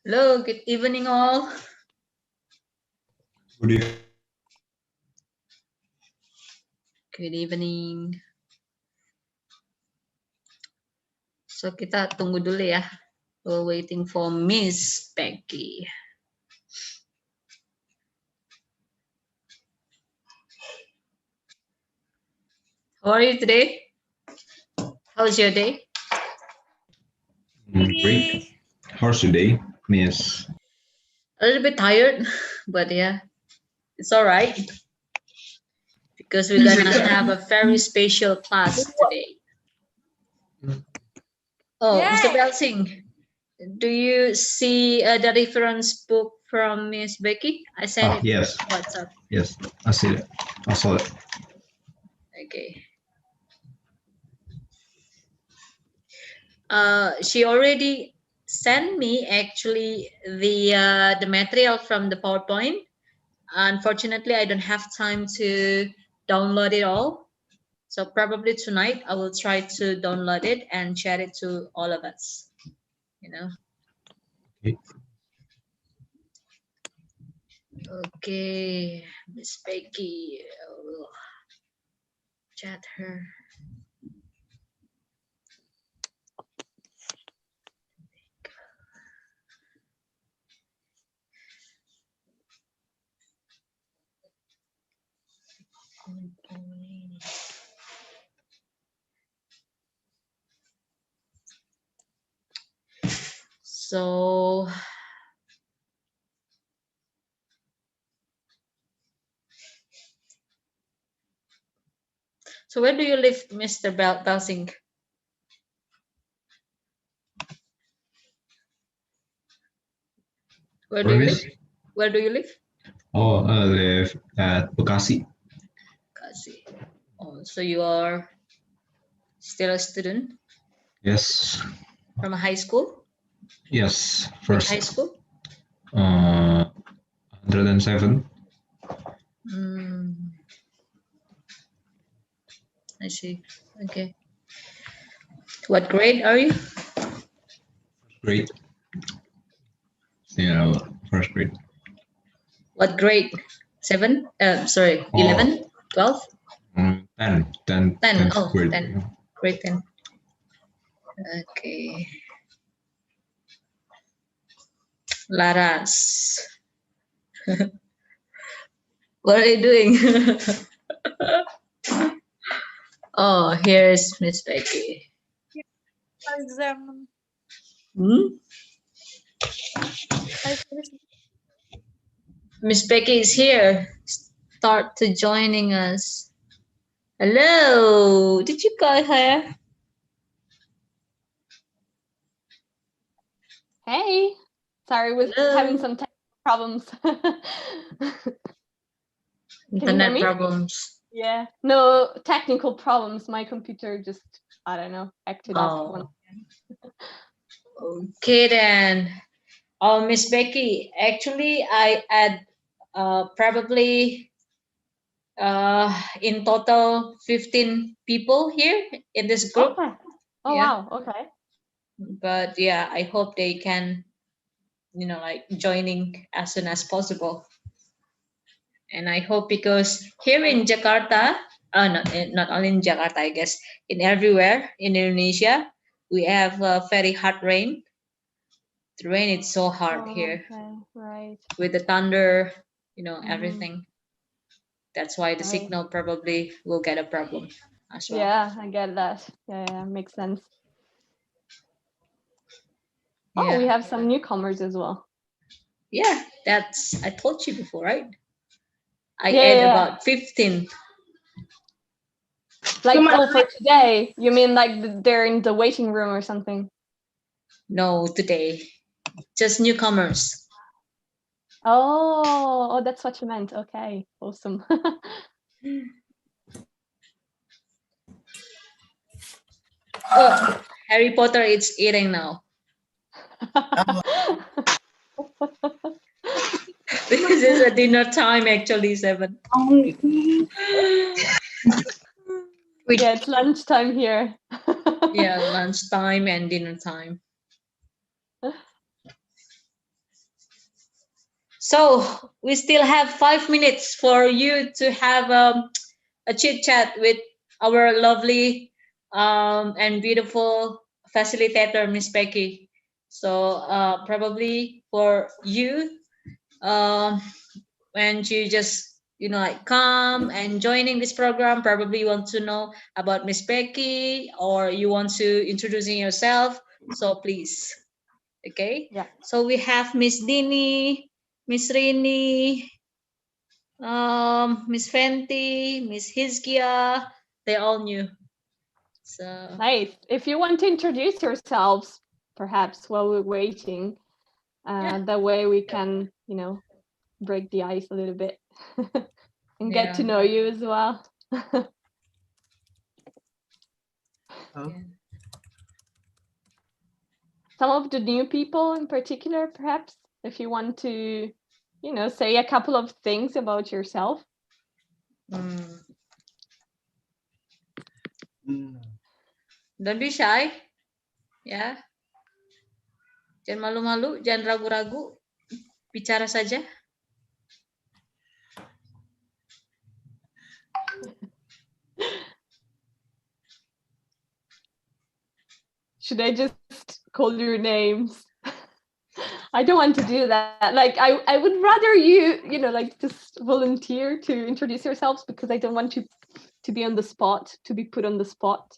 Hello, good evening all. Good evening. Good evening. So kita tunggu dulu ya. We're waiting for Miss Becky. How are you today? How's your day? Great. How's your day, Miss? A little bit tired, but yeah, it's all right. Because we're gonna have a very special class today. Oh, Yay. Mr. Belsing, do you see the reference book from Miss Becky? I sent it. Yes. WhatsApp. Yes, I see it. I saw it. Okay. She already sent me actually the material from the PowerPoint. Unfortunately, I don't have time to download it all. So probably tonight I will try to download it and share it to all of us. You know. Okay. Okay, Miss Becky, I will chat her. So where do you live, Mr. Belsing? Where do you live? Where do you live? Oh, I live at Bekasi. Bekasi. Oh, so you are still a student Yes. from a high school? Yes. Which First. high school? 107. I see. Okay. What grade are you? Grade. Yeah, first grade. What grade? 7? Sorry, 11? 12? 10. 10. 10th Oh, grade. 10. Grade 10. Okay. Laras. What are you doing? Oh, here's Miss Becky. Miss Becky is here. Start to joining us. Hello. Did you call her? Hey. Sorry, was having some technical problems. Internet problems. Yeah. No technical problems. My computer just, I don't know, acted up. Okay then. Oh, Miss Becky, actually I add probably in total 15 people here in this group. Okay. Oh, yeah. wow. Okay. But yeah, I hope they can, like joining as soon as possible. And I hope because here in Jakarta, not only in Jakarta, I guess in everywhere in Indonesia, we have very hard rain. The rain is so hard here. Okay. Right. With the thunder, everything. That's why the Right. signal probably will get a problem as well. Yeah, I get that. Yeah, makes sense. Yeah. Oh, we have some newcomers as well. Yeah, I told you before, right? I add about 15. Like, for today, you mean like they're in the waiting room or something? No, today. Just newcomers. Oh, that's what you meant. Okay, awesome. Oh, Harry Potter is eating now. This is a dinner time actually, 7. Yeah, it's lunchtime here. Yeah, lunchtime and dinner time. So we still have 5 minutes for you to have a chit chat with our lovely and beautiful facilitator, Miss Becky. So probably for you, um, when you just like come and joining this program, probably you want to know about Miss Becky or you want to introducing yourself. So please, okay. Yeah. So we have Miss Dini, Miss Rini, Miss Fenty, Miss Hizkia. They're all new. So Nice. If you want to introduce yourselves, perhaps while we're waiting, that way we can, break the ice a little bit and get to yeah. know you as well. Oh, Yeah. Some of the new people in particular, perhaps, if you want to, say a couple of things about yourself. Mm. mm, Don't be shy. Ya. Jangan malu-malu, jangan ragu-ragu. Bicara saja. Should I just call your names? I don't want to do that. Like I would rather you, like just volunteer to introduce yourselves because I don't want you to be on the spot, to be put on the spot.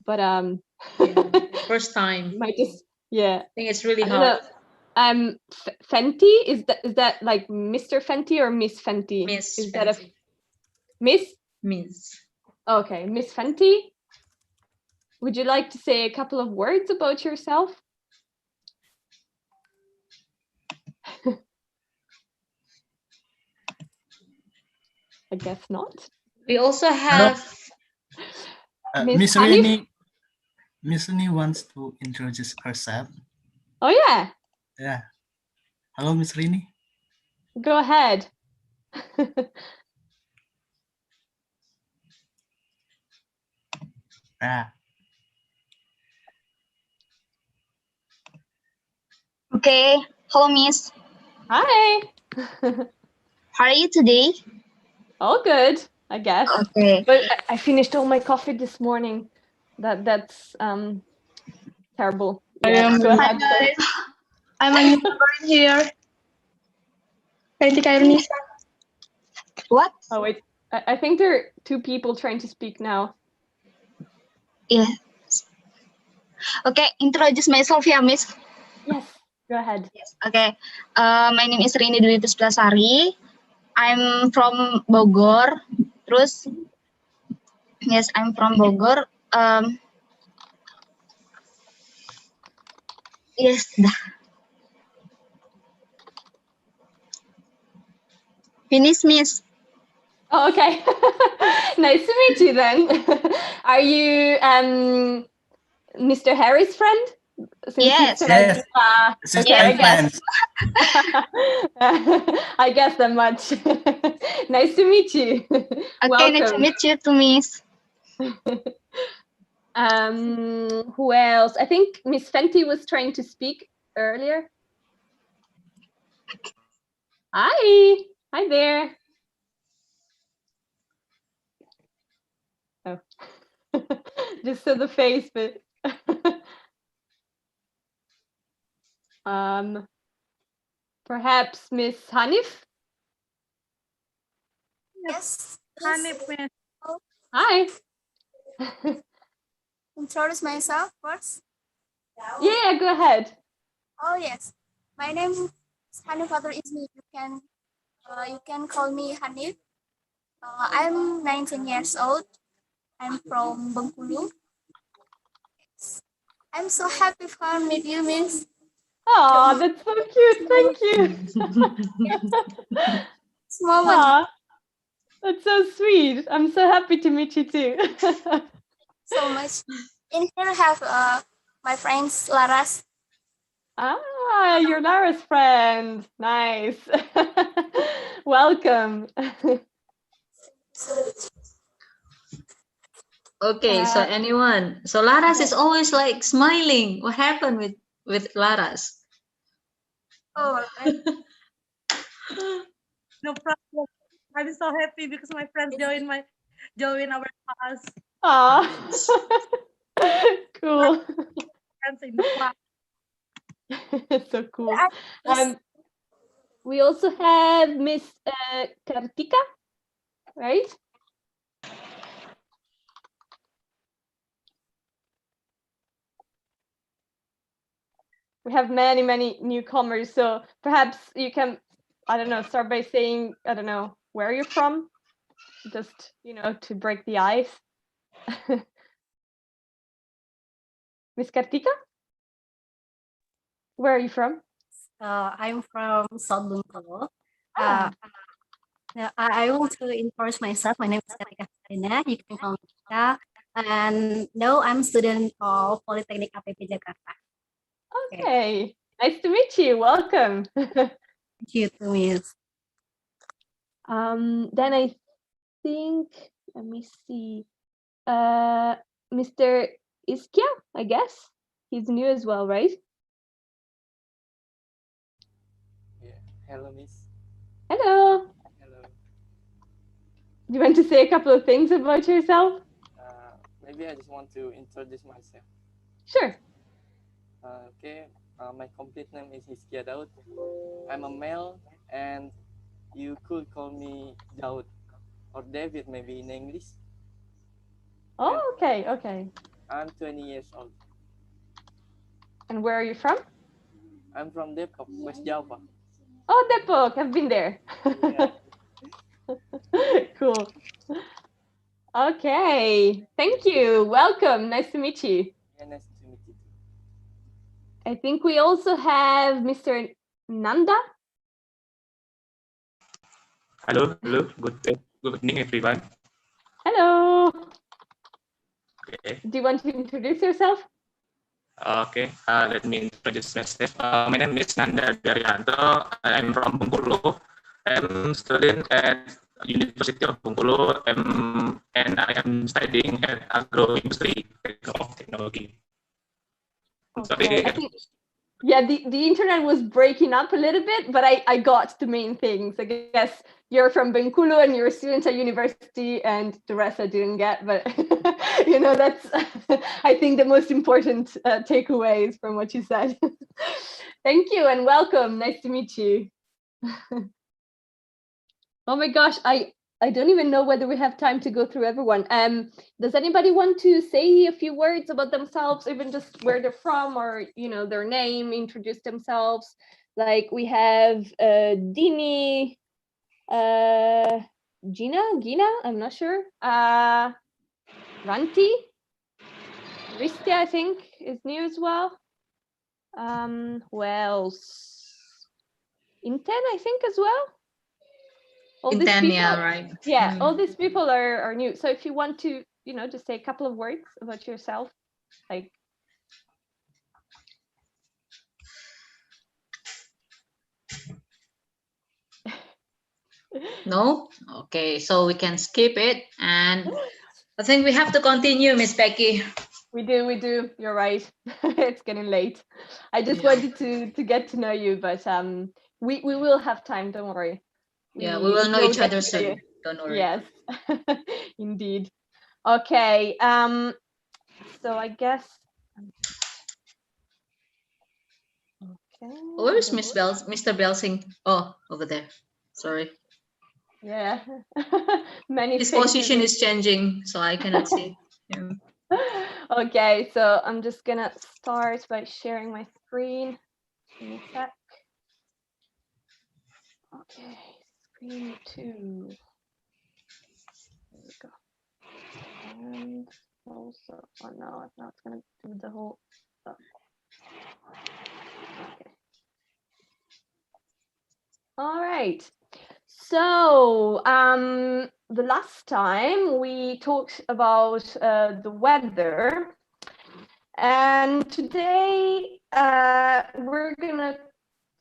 But Yeah. First time. might just I think it's really don't hard. know. Fenty, is that like Mr. Fenty or Miss Fenty? Miss Is that a Fenty. Miss? Miss. Okay, Miss Fenty. Would you like to say a couple of words about yourself? I guess not. We also have Miss Miss Hanif? Rini wants to introduce herself. Oh yeah, Yeah. Hello, Miss Rini. go ahead. Ah, Okay. Hello, Miss. Hi. How are you today? All good, I guess. Okay. But I finished all my coffee this morning. That's terrible. Yeah, go Hi, ahead. guys. I'm a new bird here. What? Oh wait, I think there are two people trying to speak now. Yes. Okay, introduce myself ya, Miss. Yes, go ahead. Yes. Okay. My name is Rini Dwi Pustasari. I'm from Bogor. Terus, yes, I'm from Bogor. Yes, dah. Finish, Miss. Oh, okay. Nice to meet you then. Are you Mr. Harry's friend? Since you Yes. said, yes. okay, I'm I guess. friends. I guess that much. Nice to meet you. Okay, nice to Welcome. meet you too, Miss. Who else? I think Miss Fenty was trying to speak earlier. Hi there. Oh, just saw the face, but perhaps Miss Hanif. Yes, Hanif, Miss. Hi. Introduce myself first. Yeah, go ahead. Oh yes, my name is Hanif Fatur Ismi. You can call me Hanif. I'm 19 years old. I'm from Bengkulu. I'm so happy to meet you, Miss. Oh, that's so cute. Thank you. This moment, Aw, that's so sweet. I'm so happy to meet you too. so much. In here, I have my friends Laras. Ah, you're Lara's friend. Nice. Welcome. okay. So anyone? So Laras is always like smiling. What happened with Laras? Oh, right. No problem. I'm so happy because my friends join our class. Ah, cool. Friends in the class. So cool. We also have Miss Kartika, right? We have many newcomers, so perhaps you can, I don't know, start by saying, I don't know, where you're from, just, to break the ice. Miss Kartika, where are you from? I'm from South Bengkulu. Ah. I want to introduce myself. My name is Kartika Sarina. You can call me Kartika. And now I'm student of Polytechnic APP Jakarta. Okay, nice to meet you. Welcome. Thank you, Miss. Then I think, let me see, Mr. Iskia, I guess. He's new as well, right? Yeah. Hello, Miss. Hello. Hello. Do you want to say a couple of things about yourself? Maybe I just want to introduce myself. Sure. Okay. My complete name is Iskia Daud. I'm a male, and you could call me Daud or David, maybe in English. Oh, okay, okay. I'm 20 years old. And where are you from? I'm from Depok, West Java. Oh, Depok. I've been there. Yeah. Cool. Okay. Thank you. Welcome. Nice to meet you. Yeah, nice to meet you. I think we also have Mr. Nanda. Hello. Good evening, everyone. Hello. Okay. Do you want to introduce yourself? Okay. Let me introduce myself. My name is Nanda Daryanto. I'm from Bengkulu. I'm student at University of Bengkulu, and I am studying at agroindustry of technology. Okay. I think, yeah, the internet was breaking up a little bit, but I got the main things. I guess you're from Bengkulu and you're a student at university, and the rest I didn't get, but that's I think the most important takeaways from what you said. Thank you and welcome. Nice to meet you. Oh my gosh, I don't even know whether we have time to go through everyone. Does anybody want to say a few words about themselves, even just where they're from or, their name, introduce themselves? Like we have Dini, Gina, I'm not sure. Ranti, Ristia, I think, is new as well. Who else? Inten, I think, as well. All these people, Yeah, right. Yeah, all these people are new. So if you want to, just say a couple of words about yourself, like. No? Okay, so we can skip it. And I think we have to continue, Miss Becky. We do. You're right. It's getting late. I just wanted to get to know you, but we will have time. Don't worry. We will know each other soon. You. Don't worry. Yes, indeed. Okay. So I guess. Okay. Where is Mr. Belsing? Oh, over there. Sorry. Yeah. Many. His position is changing, so I cannot see him. Okay, so I'm just gonna start by sharing my screen. Give me a sec. Okay, screen 2. There we go. And also, oh no, now it's gonna do the whole stuff. Okay. All right. So the last time we talked about the weather, and today we're gonna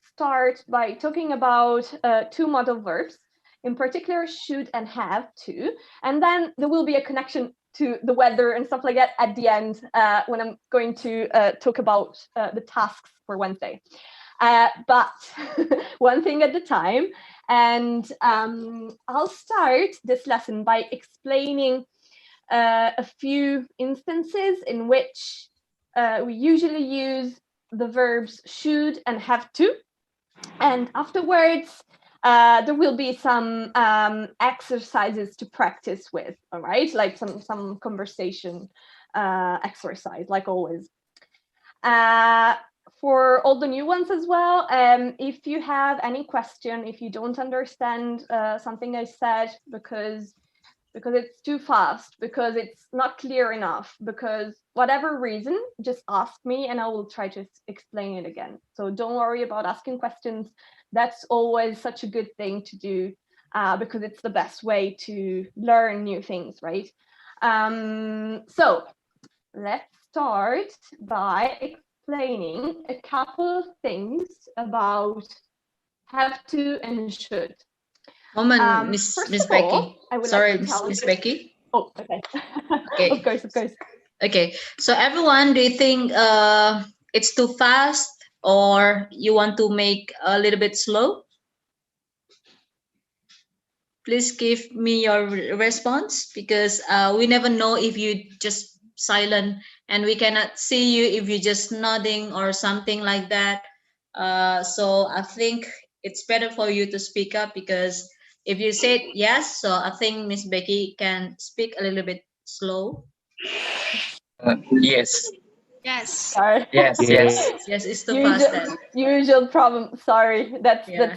start by talking about 2 modal verbs, in particular should and have to, and then there will be a connection to the weather and stuff like that at the end when I'm going to talk about the tasks for Wednesday. but one thing at a time. And I'll start this lesson by explaining a few instances in which we usually use the verbs should and have to. And afterwards, there will be some exercises to practice with, all right? Like some conversation exercise, like always. For all the new ones as well, if you have any question, if you don't understand something I said because it's too fast, because it's not clear enough, because whatever reason, just ask me and I will try to explain it again. So don't worry about asking questions. That's always such a good thing to do because it's the best way to learn new things, right? So let's start by explaining a couple of things about have to and should. Moment, Miss Becky. Sorry, Miss Becky. Oh, okay. Okay. Of course. Okay. So everyone, do you think it's too fast or you want to make a little bit slow? Please give me your response because we never know if you just silent and we cannot see you if you're just nodding or something like that. So I think it's better for you to speak up because if you said yes, so I think Miss Becky can speak a little bit slow. Yes. Yes. Sorry. Yes. Yes, it's too fast then. Usual problem. Sorry, that's Yeah.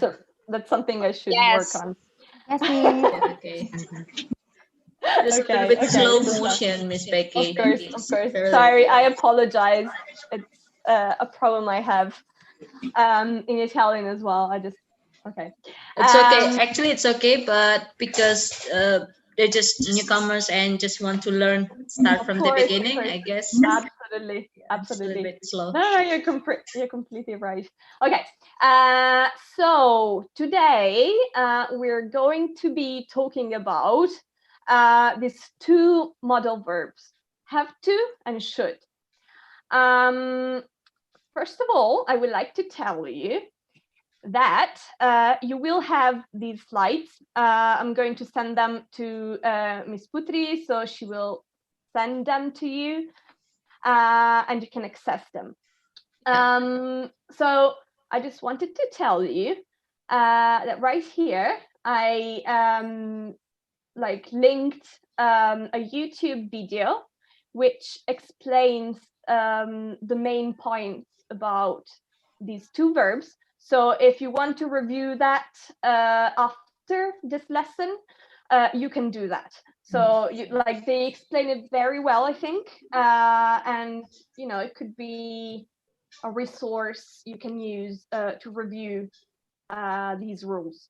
that's something I should Yes. work on. Yes, Miss. Yeah, okay. Just a little bit slow motion, Miss Becky. Of course. Fairly. Sorry, I apologize. It's a problem I have in Italian as well. Okay. It's okay. Actually, it's okay, but because they're just newcomers and just want to learn, start from the beginning, I guess. Absolutely. It's a little bit slow. No, you're completely right. Okay. So today we're going to be talking about these two modal verbs, have to and should. First of all, I would like to tell you that you will have these slides. I'm going to send them to Miss Putri, so she will send them to you and you can access them. So I just wanted to tell you that right here, I linked a YouTube video which explains the main points about these two verbs. So if you want to review that after this lesson, you can do that. So they explain it very well, I think, and it could be a resource you can use to review these rules.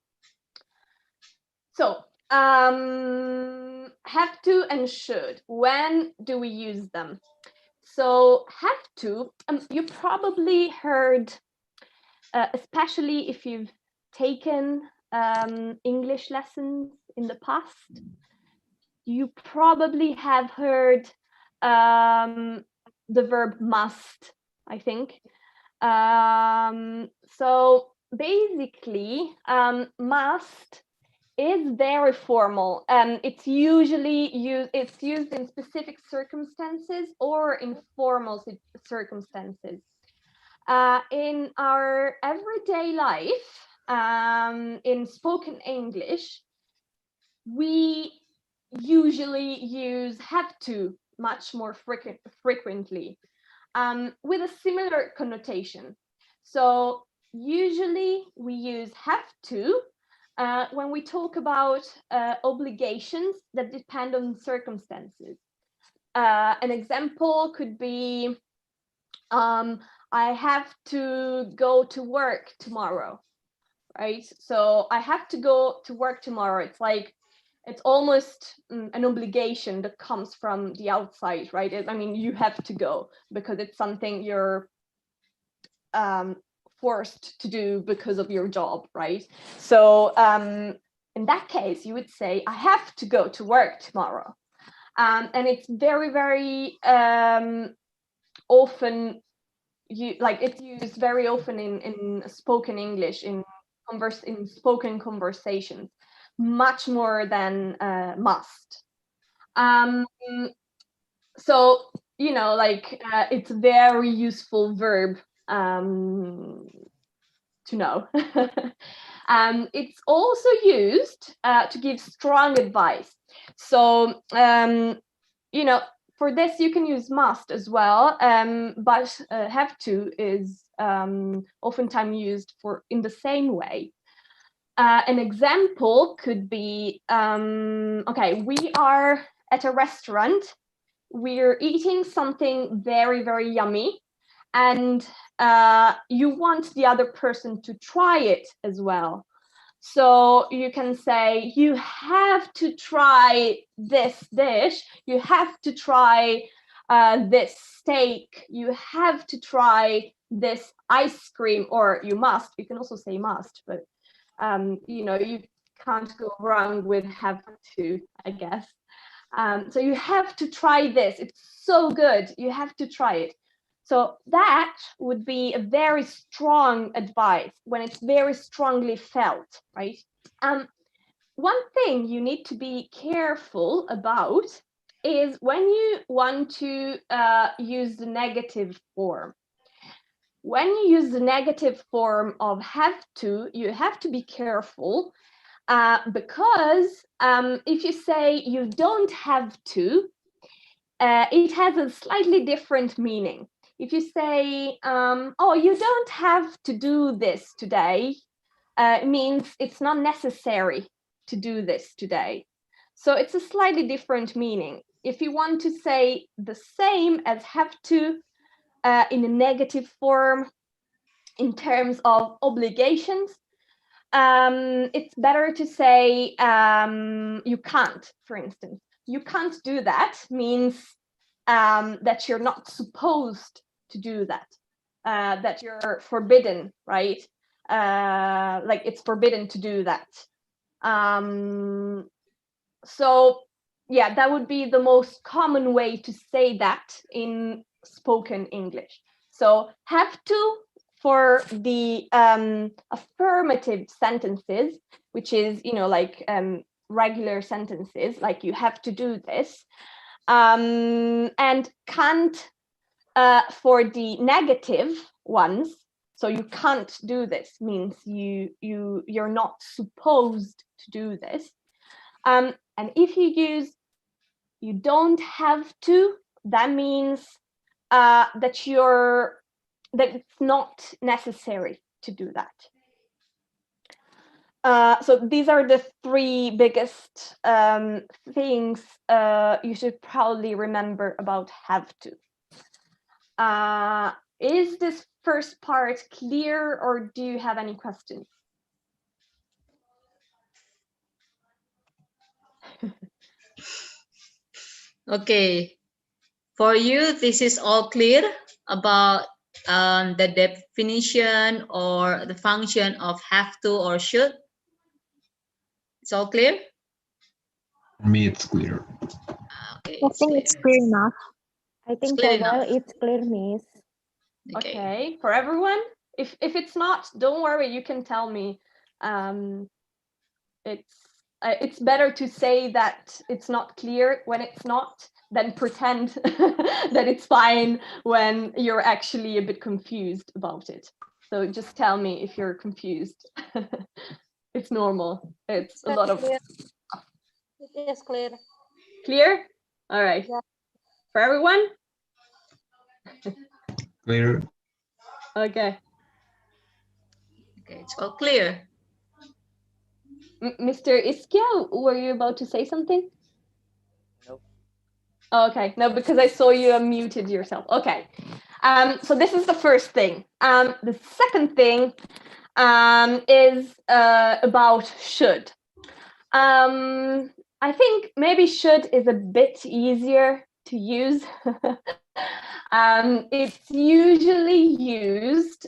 So have to and should. When do we use them? So have to, you probably heard, especially if you've taken English lessons in the past, you probably have heard the verb must, I think. So basically, must is very formal and it's usually used in specific circumstances or in formal circumstances. In our everyday life, in spoken English, we usually use have to much more frequently with a similar connotation. So usually we use have to when we talk about obligations that depend on circumstances. An example could be, I have to go to work tomorrow, right? So I have to go to work tomorrow. It's almost an obligation that comes from the outside, right? I mean, you have to go because it's something you're forced to do because of your job, right? So in that case, you would say, I have to go to work tomorrow. And it's very, very often it's used very often in spoken English, in spoken conversations, much more than must. So it's a very useful verb to know. It's also used to give strong advice. So for this you can use must as well, but have to is oftentimes used in the same way. An example could be, okay, we are at a restaurant, we're eating something very, very yummy, and you want the other person to try it as well. So you can say, you have to try this dish, you have to try this steak, you have to try this ice cream, or you can also say must, but you can't go wrong with have to, I guess. So you have to try this, it's so good, you have to try it. So that would be a very strong advice when it's very strongly felt, right? One thing you need to be careful about is when you want to use the negative form. When you use the negative form of have to, you have to be careful because if you say you don't have to, it has a slightly different meaning. If you say, oh, you don't have to do this today, it means it's not necessary to do this today. So it's a slightly different meaning. If you want to say the same as have to in a negative form in terms of obligations, it's better to say you can't, for instance. You can't do that means that you're not supposed to do that, that you're forbidden, right? Like it's forbidden to do that. So yeah, that would be the most common way to say that in spoken English. So have to for the affirmative sentences, which is, like regular sentences, like you have to do this, and can't for the negative ones. So you can't do this means you're not supposed to do this. And if you use you don't have to, that means that it's not necessary to do that. So these are the three biggest things you should probably remember about have to. Is this first part clear, or do you have any questions? Okay, for you, this is all clear about the definition or the function of have to or should? It's all clear? For me, it's clear. Okay, I think it's clear enough. I think clear for well, enough. it's clear, Miss. Okay, for everyone? If it's not, don't worry, you can tell me. It's better to say that it's not clear when it's not than pretend that it's fine when you're actually a bit confused about it. So just tell me if you're confused. It's normal. It's a lot of... It is clear. Clear? All right. Yeah. For everyone? Clear. Okay. Okay, it's all clear. Mr. Iskia, were you about to say something? Nope. Oh, okay, no, because I saw you unmuted yourself. Okay, so this is the first thing. The second thing is about should. I think maybe should is a bit easier to use. It's usually used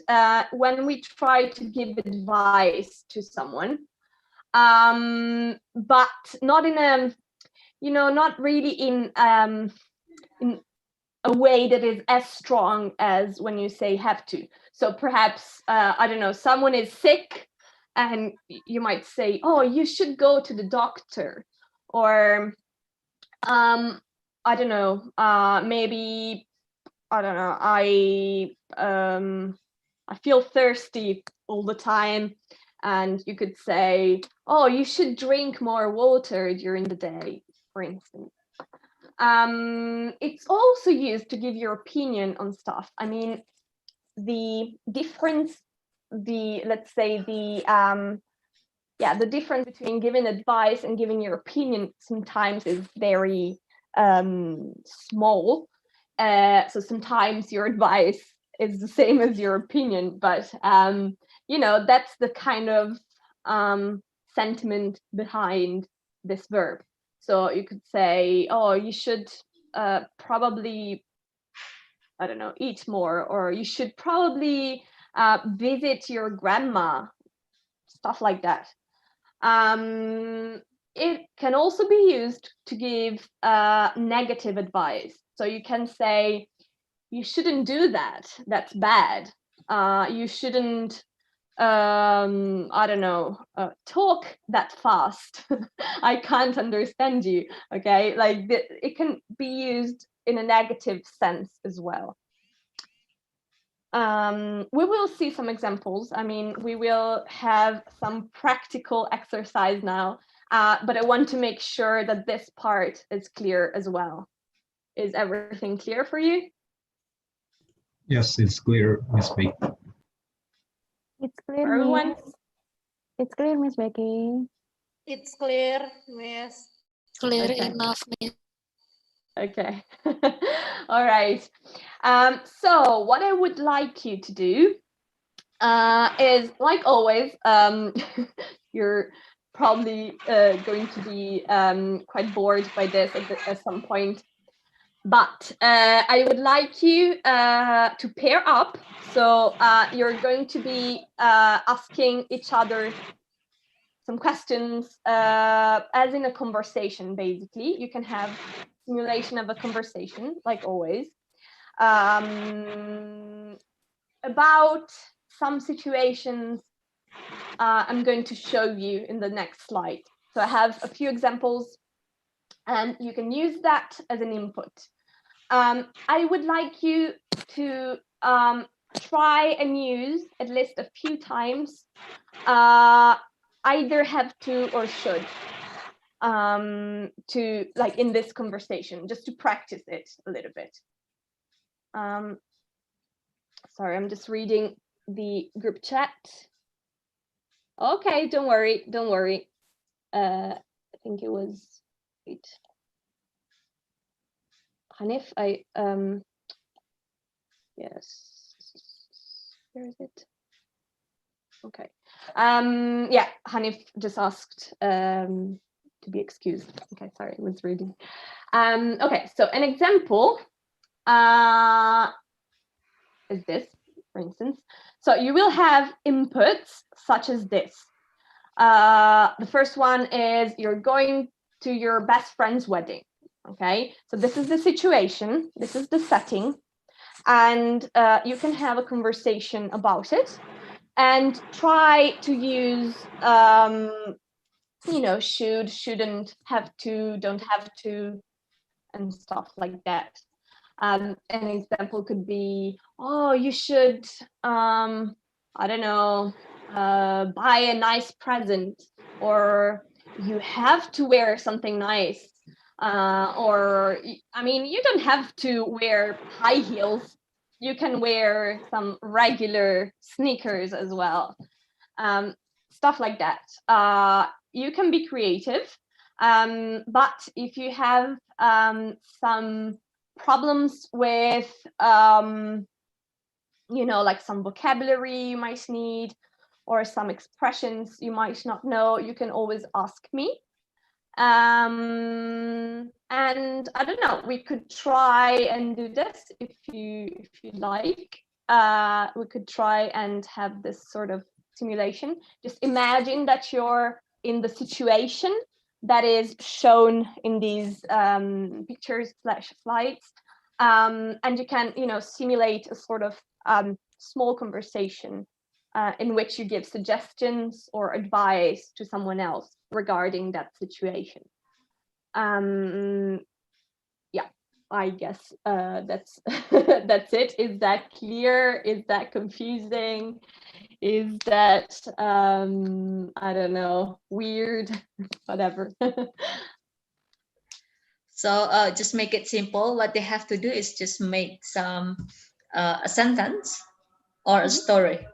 when we try to give advice to someone. But not in a, not really in a way that is as strong as when you say have to. So perhaps, I don't know, someone is sick and you might say, oh, you should go to the doctor. Or, I don't know, maybe, I don't know, I feel thirsty all the time. And you could say, oh, you should drink more water during the day, for instance. It's also used to give your opinion on stuff. I mean, the difference, let's say the difference between giving advice and giving your opinion sometimes is very small. So sometimes your advice is the same as your opinion, but you know, that's the kind of sentiment behind this verb. So you could say, oh, you should probably, I don't know, eat more, or you should probably visit your grandma, stuff like that. It can also be used to give negative advice. So you can say, you shouldn't do that, that's bad. You shouldn't, I don't know, talk that fast. I can't understand you, okay? Like it can be used in a negative sense as well. We will see some examples. I mean, we will have some practical exercise now, but I want to make sure that this part is clear as well. Is everything clear for you? Yes, it's clear, Miss Becky. It's clear, Everyone? Miss. It's clear, Miss Becky. It's clear, Miss. Clear Okay. enough, Miss. Okay. All right. So what I would like you to do is, like always, you're probably going to be quite bored by this at some point. But I would like you to pair up. So you're going to be asking each other some questions as in a conversation, basically. You can have simulation of a conversation, like always, about some situations I'm going to show you in the next slide. So I have a few examples, and you can use that as an input. I would like you to try and use at least a few times either have to or should to, like, in this conversation, just to practice it a little bit. Sorry, I'm just reading the group chat. Okay, don't worry, don't worry. I think it was, wait. Hanif, yes, where is it? Okay. Yeah, Hanif just asked to be excused. Okay, sorry, I was reading. Okay, so an example is this, for instance. So you will have inputs such as this. The first one is you're going to your best friend's wedding. Okay, so this is the situation, this is the setting, and you can have a conversation about it and try to use, you know, should, shouldn't, have to, don't have to, and stuff like that. An example could be, oh, you should, I don't know, buy a nice present, or you have to wear something nice. Or, I mean, you don't have to wear high heels. You can wear some regular sneakers as well. Stuff like that. You can be creative, but if you have some problems with, you know, like some vocabulary you might need, or some expressions you might not know, you can always ask me. And I don't know, we could try and do this if you like. We could try and have this sort of simulation. Just imagine that you're in the situation that is shown in these pictures / slides, And you can, simulate a sort of small conversation in which you give suggestions or advice to someone else regarding that situation. Yeah, I guess that's that's it. Is that clear? Is that confusing? Is that I don't know, weird? Whatever. So just make it simple. What they have to do is just make some a sentence or a story.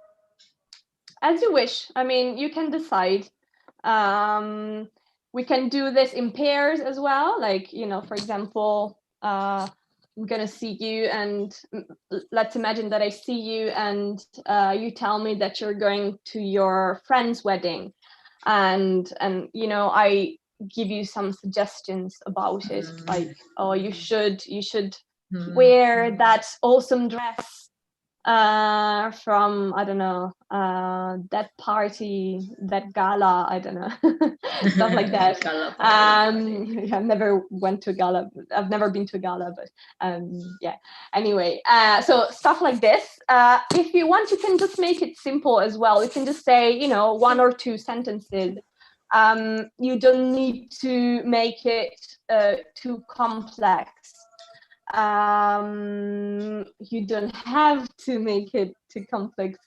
As you wish. I mean, you can decide. We can do this in pairs as well. Like, for example, I'm gonna see you, and let's imagine that I see you, and you tell me that you're going to your friend's wedding, and I give you some suggestions about it, like, oh, you should wear that awesome dress from, I don't know, that party, that gala, I don't know, stuff like that. I've never went to a gala. I've never been to a gala, but yeah. Anyway, so stuff like this. If you want, you can just make it simple as well. You can just say, 1 or 2 sentences. You don't need to make it too complex. You don't have to make it too complex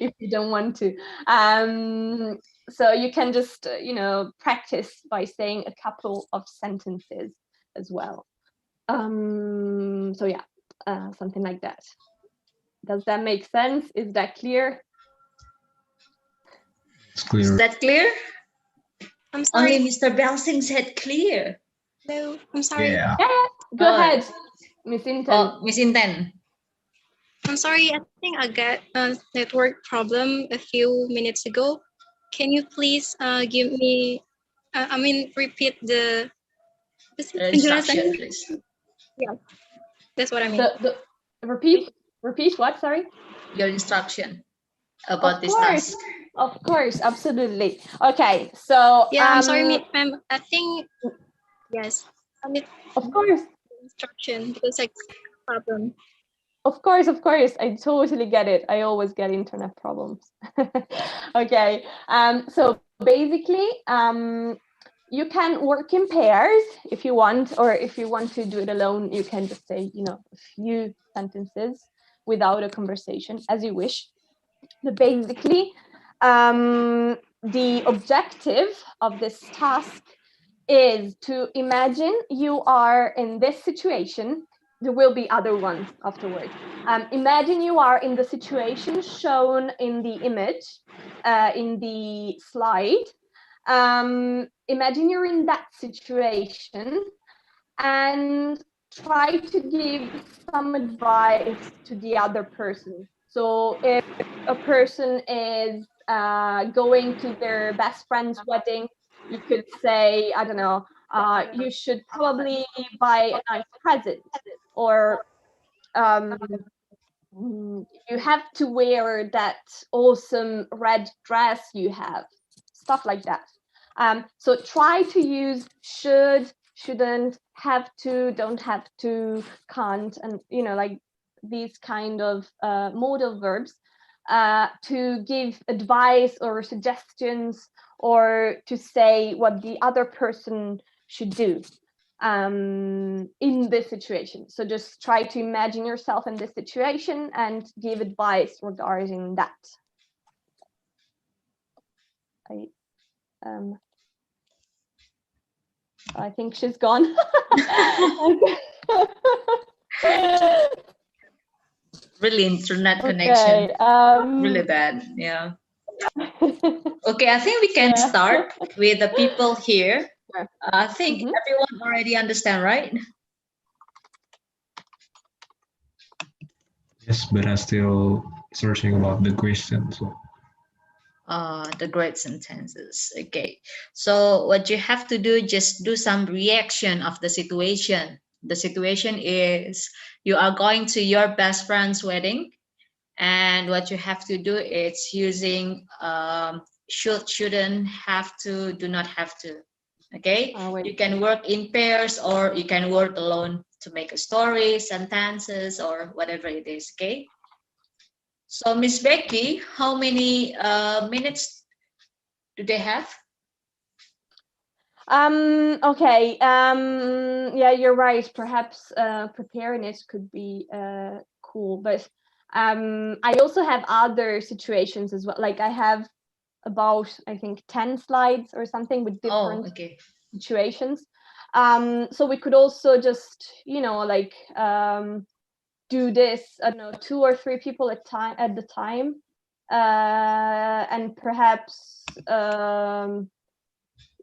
if you don't want to. So you can just practice by saying a couple of sentences as well. So yeah, something like that. Does that make sense? Is that clear? It's clear. Is that clear? I'm sorry. Only Mr. Belsing said clear. No, I'm sorry. Yeah. Go ahead, Miss Inten. Oh, Miss Inten. I'm sorry. I think I got a network problem a few minutes ago. Can you please give me? Repeat the Instruction, please. Yeah, that's what I mean. Repeat what? Sorry. Your instruction about this course. task. Of course, absolutely. Okay, so yeah, I'm sorry, ma'am. I think yes. I need of course instruction because I got a problem. Of course, I totally get it. I always get internet problems. Okay, so basically, you can work in pairs if you want, or if you want to do it alone, you can just say, a few sentences without a conversation, as you wish. But basically, the objective of this task is to imagine you are in this situation. There will be other ones afterwards. Imagine you are in the situation shown in the image, in the slide. Imagine you're in that situation and try to give some advice to the other person. So if a person is going to their best friend's wedding, you could say, I don't know, you should probably buy a nice present, or you have to wear that awesome red dress you have, stuff like that. So try to use should, shouldn't, have to, don't have to, can't, and like these kind of modal verbs to give advice or suggestions, or to say what the other person should do in this situation. So just try to imagine yourself in this situation and give advice regarding that. I think she's gone. Really, internet connection. Really bad. Yeah. Okay, I think we can start with the people here. I think everyone already understand, right? Yes, but I'm still searching about the question. So. The great sentences. Okay, so what you have to do, just do some reaction of the situation. The situation is you are going to your best friend's wedding, and what you have to do is using should, shouldn't, have to, do not have to. Okay, you can work in pairs or you can work alone to make a story, sentences, or whatever it is. Okay. So Miss Becky, how many minutes do they have? Okay. Yeah, you're right. Perhaps preparing it could be cool, but I also have other situations as well. Like I have about, I think, 10 slides or something with different situations. So we could also just, like do this, I don't know, 2 or 3 people at the time, and perhaps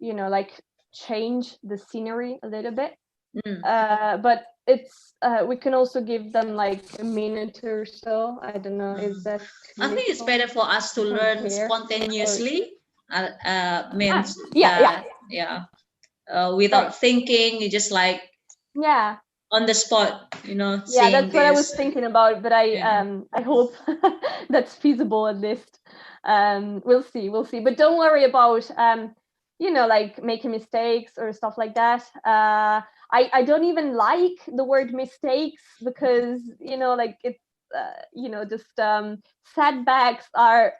like change the scenery a little bit. But it's we can also give them like a minute or so. I don't know, is that I think it's better for us to learn spontaneously. Means without thinking, you just like on the spot, Yeah, that's what I was this. thinking about, but I hope that's feasible at least. We'll see, but don't worry about like making mistakes or stuff like that. I don't even like the word mistakes because like it's just setbacks are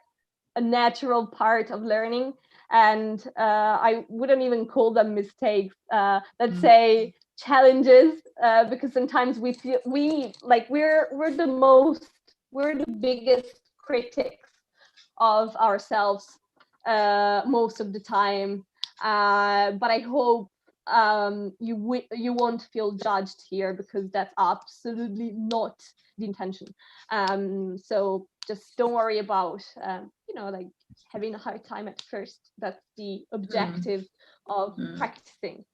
a natural part of learning, and I wouldn't even call them mistakes. Let's say challenges, because sometimes we feel we're the biggest critics of ourselves most of the time. But I hope you won't feel judged here, because that's absolutely not the intention. So just don't worry about like having a hard time at first. That's the objective of practicing.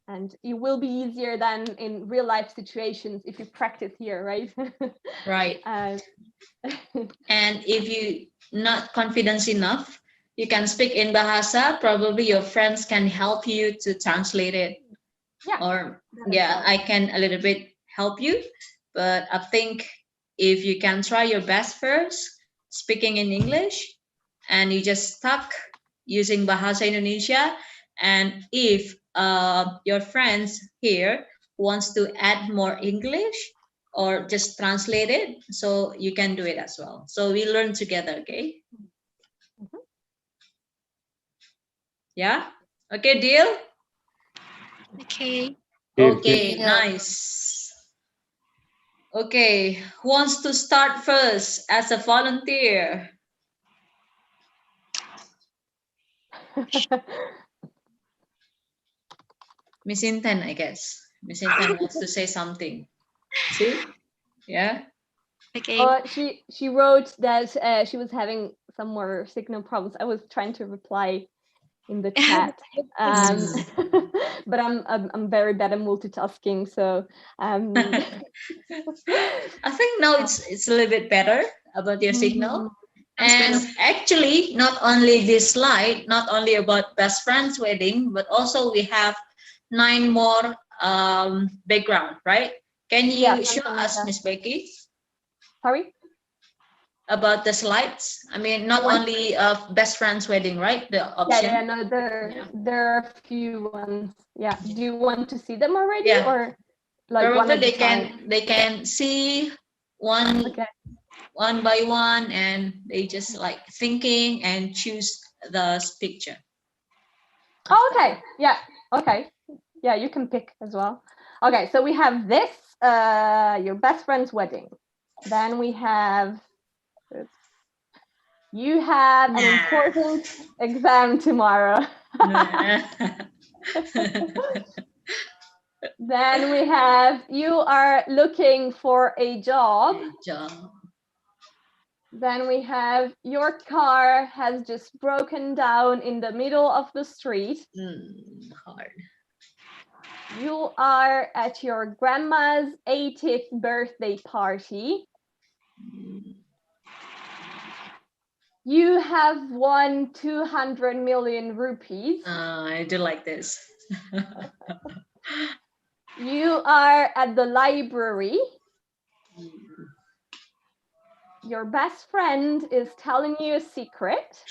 And it will be easier than in real life situations if you practice here, right? Right. And if you not confident enough, you can speak in Bahasa. Probably your friends can help you to translate it. Or I can a little bit help you. But I think if you can try your best first, speaking in English, and you just stuck using Bahasa Indonesia, and if your friends here wants to add more English or just translate it, so you can do it as well. So we learn together, okay? Yeah? Okay, deal? Okay. Okay, nice. Okay, who wants to start first as a volunteer? Miss Inten, I guess. Miss Inten wants to say something. See? Yeah? Okay. She wrote that she was having some more signal problems. I was trying to reply in the chat, but I'm very bad at multitasking, so I think now it's a little bit better about your signal. And actually, not only this slide, not only about best friend's wedding, but also we have 9 more background, right? Can you show us, Miss Becky? Sorry? About the slides? I mean, not only of best friend's wedding, right? The option. No, there are a few ones. Yeah. Do you want to see them already, or like probably one at a time? they can see one by one, and they just like thinking and choose the picture. Oh, okay. Yeah. Okay. Yeah, you can pick as well. Okay, so we have this, your best friend's wedding. Then we have, you have an important exam tomorrow. Then we have, you are looking for a job. Then we have, your car has just broken down in the middle of the street. Hard. You are at your grandma's 80th birthday party. You have won 200 million rupees. I do like this. You are at the library. Your best friend is telling you a secret.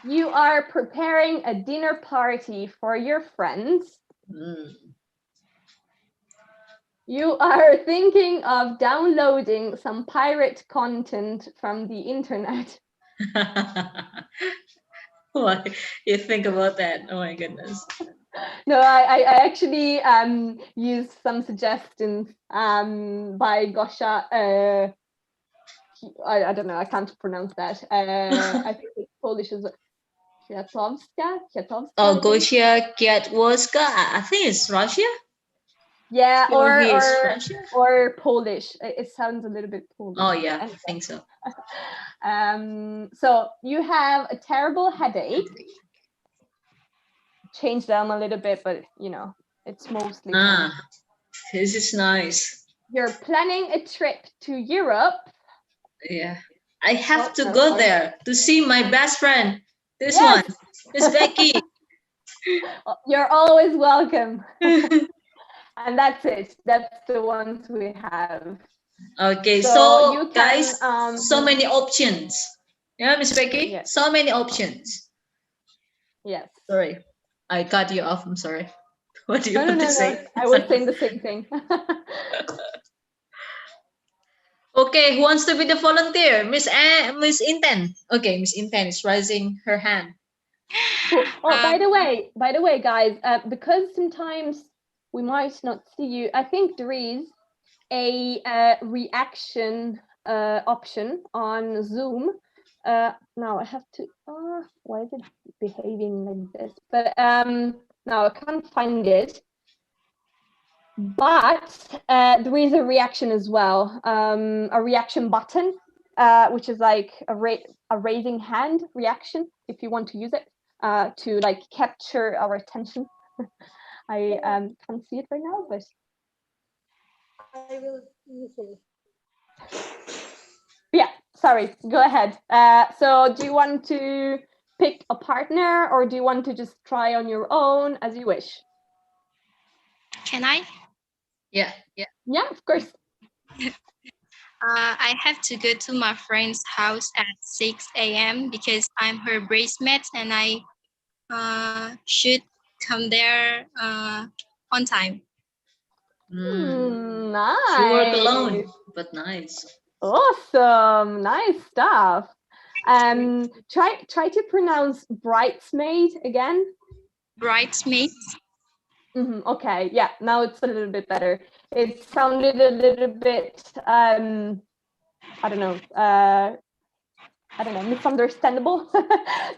You are preparing a dinner party for your friends. You are thinking of downloading some pirate content from the internet. Why you think about that? Oh my goodness. No, I actually used some suggestions by Gosha. I don't know, I can't pronounce that. I think it's Polish as well. Kwiatowska? Oh, Gosia Kwiatkowska. I think it's Russia. Yeah, Still he is Russia? or Polish. It sounds a little bit Polish. Oh yeah, I think so. So you have a terrible headache. Change them a little bit, but you know, it's mostly. This is nice. You're planning a trip to Europe. Yeah, I have to go there to see my best friend. This one, Miss Becky. You're always welcome. And that's it. That's the ones we have. Okay, so you guys, can, so many options. Yeah, Miss Becky, yes. so many options. Yes. Sorry, I cut you off. I'm sorry. What do you No, want to no, say? no. I was saying the same thing. Okay, who wants to be the volunteer? Miss Inten. Okay, Miss Inten is raising her hand. Cool. Oh, by the way, guys, because sometimes we might not see you, I think there is a reaction option on Zoom. Now I have to. Why is it behaving like this? But now I can't find it. But there is a reaction as well, a reaction button, which is like a raising hand reaction if you want to use it to like capture our attention. I can't see it right now, but I will use it. yeah, sorry, go ahead. So do you want to pick a partner or do you want to just try on your own as you wish? Can I? Yeah, Yeah, of course. I have to go to my friend's house at 6 a.m. because I'm her bridesmaid and I should come there on time. Nice. She work alone, but nice. Awesome, nice stuff. Try to pronounce bridesmaid again. Bridesmaid. Okay, yeah, now it's a little bit better. It sounded a little bit I don't know, misunderstandable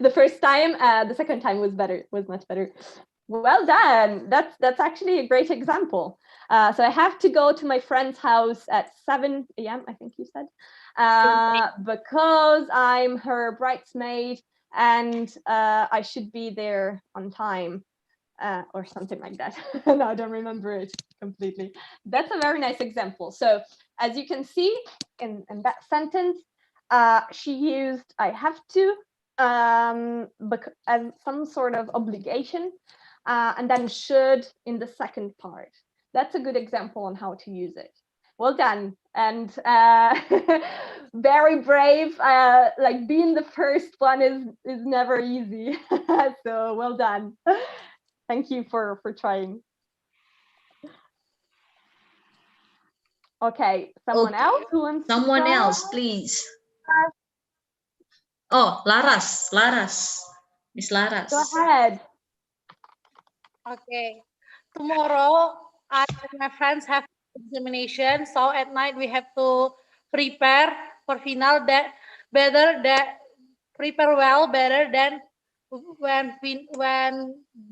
the first time. The second time was much better. Well done. That's actually a great example. So I have to go to my friend's house at 7 a.m. I think you said, because I'm her bridesmaid and I should be there on time. Or something like that. No, I don't remember it completely. That's a very nice example. So as you can see in that sentence, she used I have to as some sort of obligation, and then should in the second part. That's a good example on how to use it. Well done. And very brave. Like being the first one is never easy. So well done. Thank you for trying. Okay, someone else who wants to Someone try? else, please. Oh, Laras, Miss Laras. Go ahead. Okay. Tomorrow, I and my friends have examination, so at night we have to prepare for final. Prepare well better than when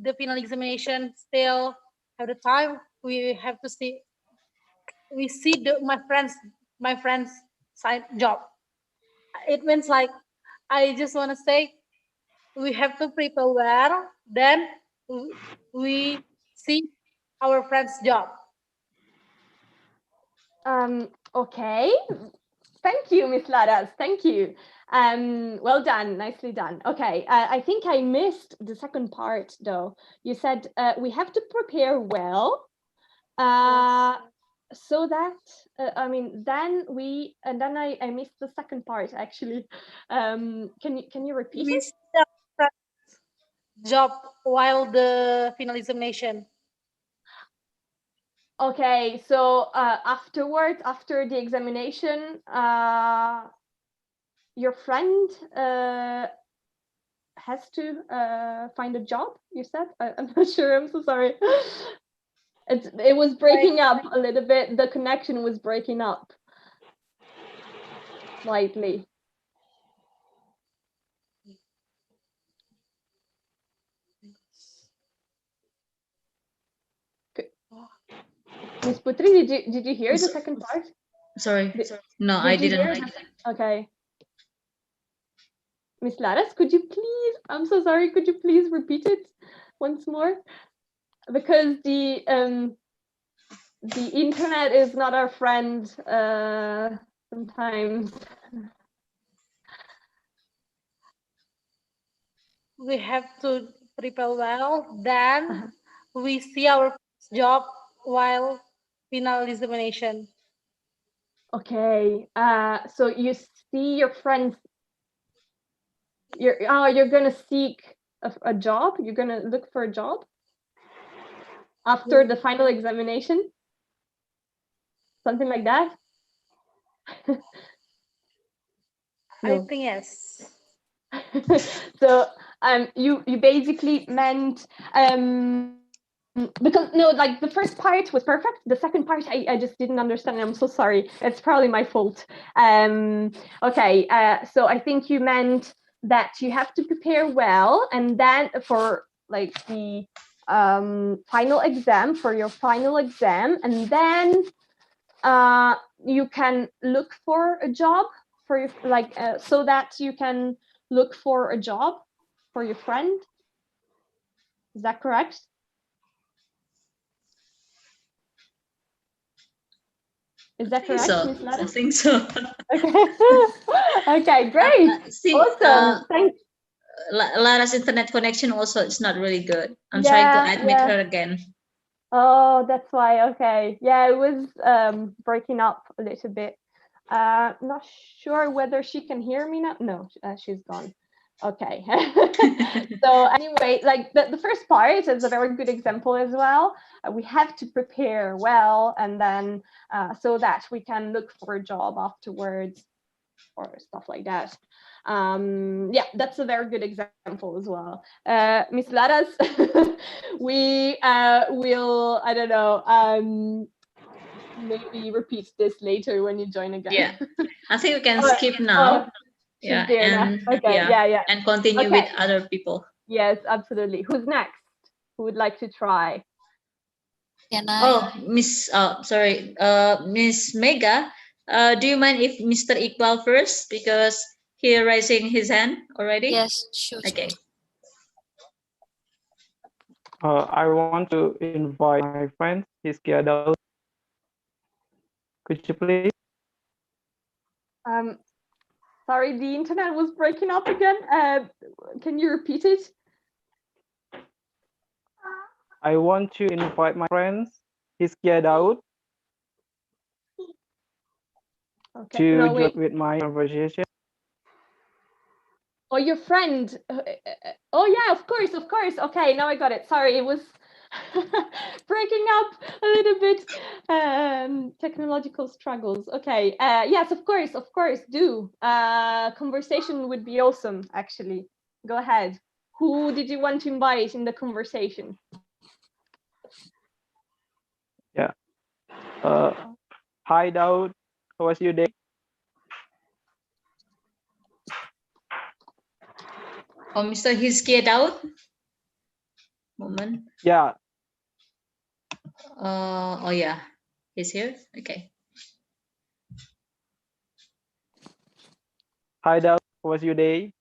the final examination still have the time. We have to see. We see my friends side job. It means like I just want to say we have to prepare well, then we see our friend's job. Okay. Thank you, Miss Laras. Thank you. Well done. Nicely done. Okay. I think I missed the second part though. You said we have to prepare well. So that then I missed the second part actually. Can you repeat it? job while the final examination. Okay, so afterwards, after the examination, your friend has to find a job, you said? I'm not sure, I'm so sorry. It was breaking up a little bit. The connection was breaking up slightly. Miss Putri, did you hear the second part? Sorry, no, I Did you didn't. hear okay. Miss Laras, could you please, I'm so sorry, could you please repeat it once more? Because the internet is not our friend sometimes. We have to prepare well, then we see our job while final examination. Okay, so you see your friends, you're gonna seek a job, you're gonna look for a job after the final examination? Something like that? I think yes. So you basically meant because no, like the first part was perfect. The second part I just didn't understand. I'm so sorry. It's probably my fault. Okay, so I think you meant that you have to prepare well, and then for like the final exam, for your final exam, and then you can look for a job for your so that you can look for a job for your friend. Is that correct? Is that correct, Miss Lara? I think so. Okay. Okay, great. See, Awesome. Thanks. Lara's internet connection also is not really good. I'm trying to admit her again. Oh, that's why. Okay. Yeah, it was breaking up a little bit. Not sure whether she can hear me now. No, she's gone. Okay. So anyway, like the first part is a very good example as well. We have to prepare well, and then so that we can look for a job afterwards or stuff like that. Yeah, that's a very good example as well. Miss Laras, we will, I don't know, maybe repeat this later when you join again. Yeah, I think we can skip now. Yeah, and okay, yeah, and continue with other people. Yes, absolutely. Who's next? Who would like to try? Oh, Miss, sorry, Miss Mega, do you mind if Mr. Iqbal first, because he raising his hand already? Yes, sure. Okay. I want to invite my friend, Hiskia Daud. Could you please? Sorry, the internet was breaking up again. Can you repeat it? I want to invite my friends, Hiskia Daud, to join with my conversation. Oh, your friend. Oh, yeah, of course, of course. Okay, now I got it. Sorry, it was breaking up a little bit. Technological struggles. Okay. Yes, of course, do. Conversation would be awesome, actually. Go ahead. Who did you want to invite in the conversation? Yeah. Hi, Daud. How was your day? Oh, Mr. Hiskia Daud. Moment. Yeah. Oh yeah, he's here. Okay. Hi, Daud. How was your day?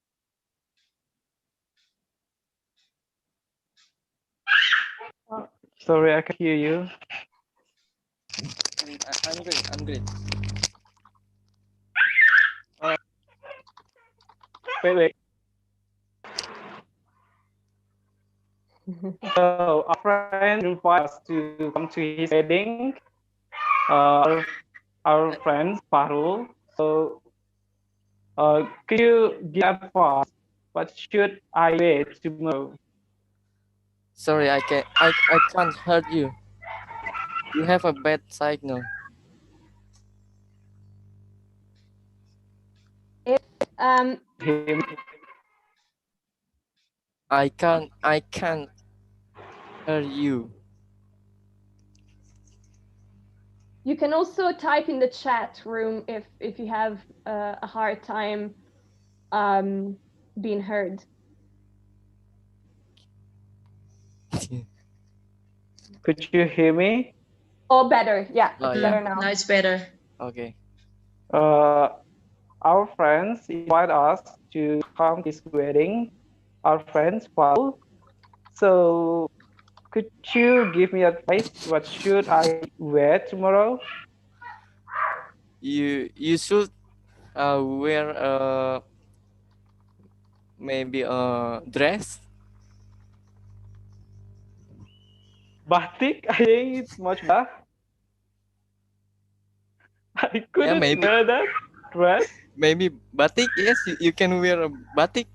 Sorry, I can hear you. I'm great. I'm great. Wait. So our friend invited us to come to his wedding. Our friend Farul. So could you give advice? What should I wear tomorrow? Sorry, I can't hear you. You have a bad signal. If Him. I can't hear you. you can also type in the chat room if you have a hard time being heard. Could you hear me? Oh, better. Yeah, Oh, it's yeah. better now. Now it's better. Okay. Our friends invite us to come to this wedding. Our friends follow. So could you give me advice? What should I wear tomorrow? You should wear maybe a dress. Batik, I think it's much better. I Yeah, couldn't maybe wear that dress. maybe batik. Yes, you can wear a batik.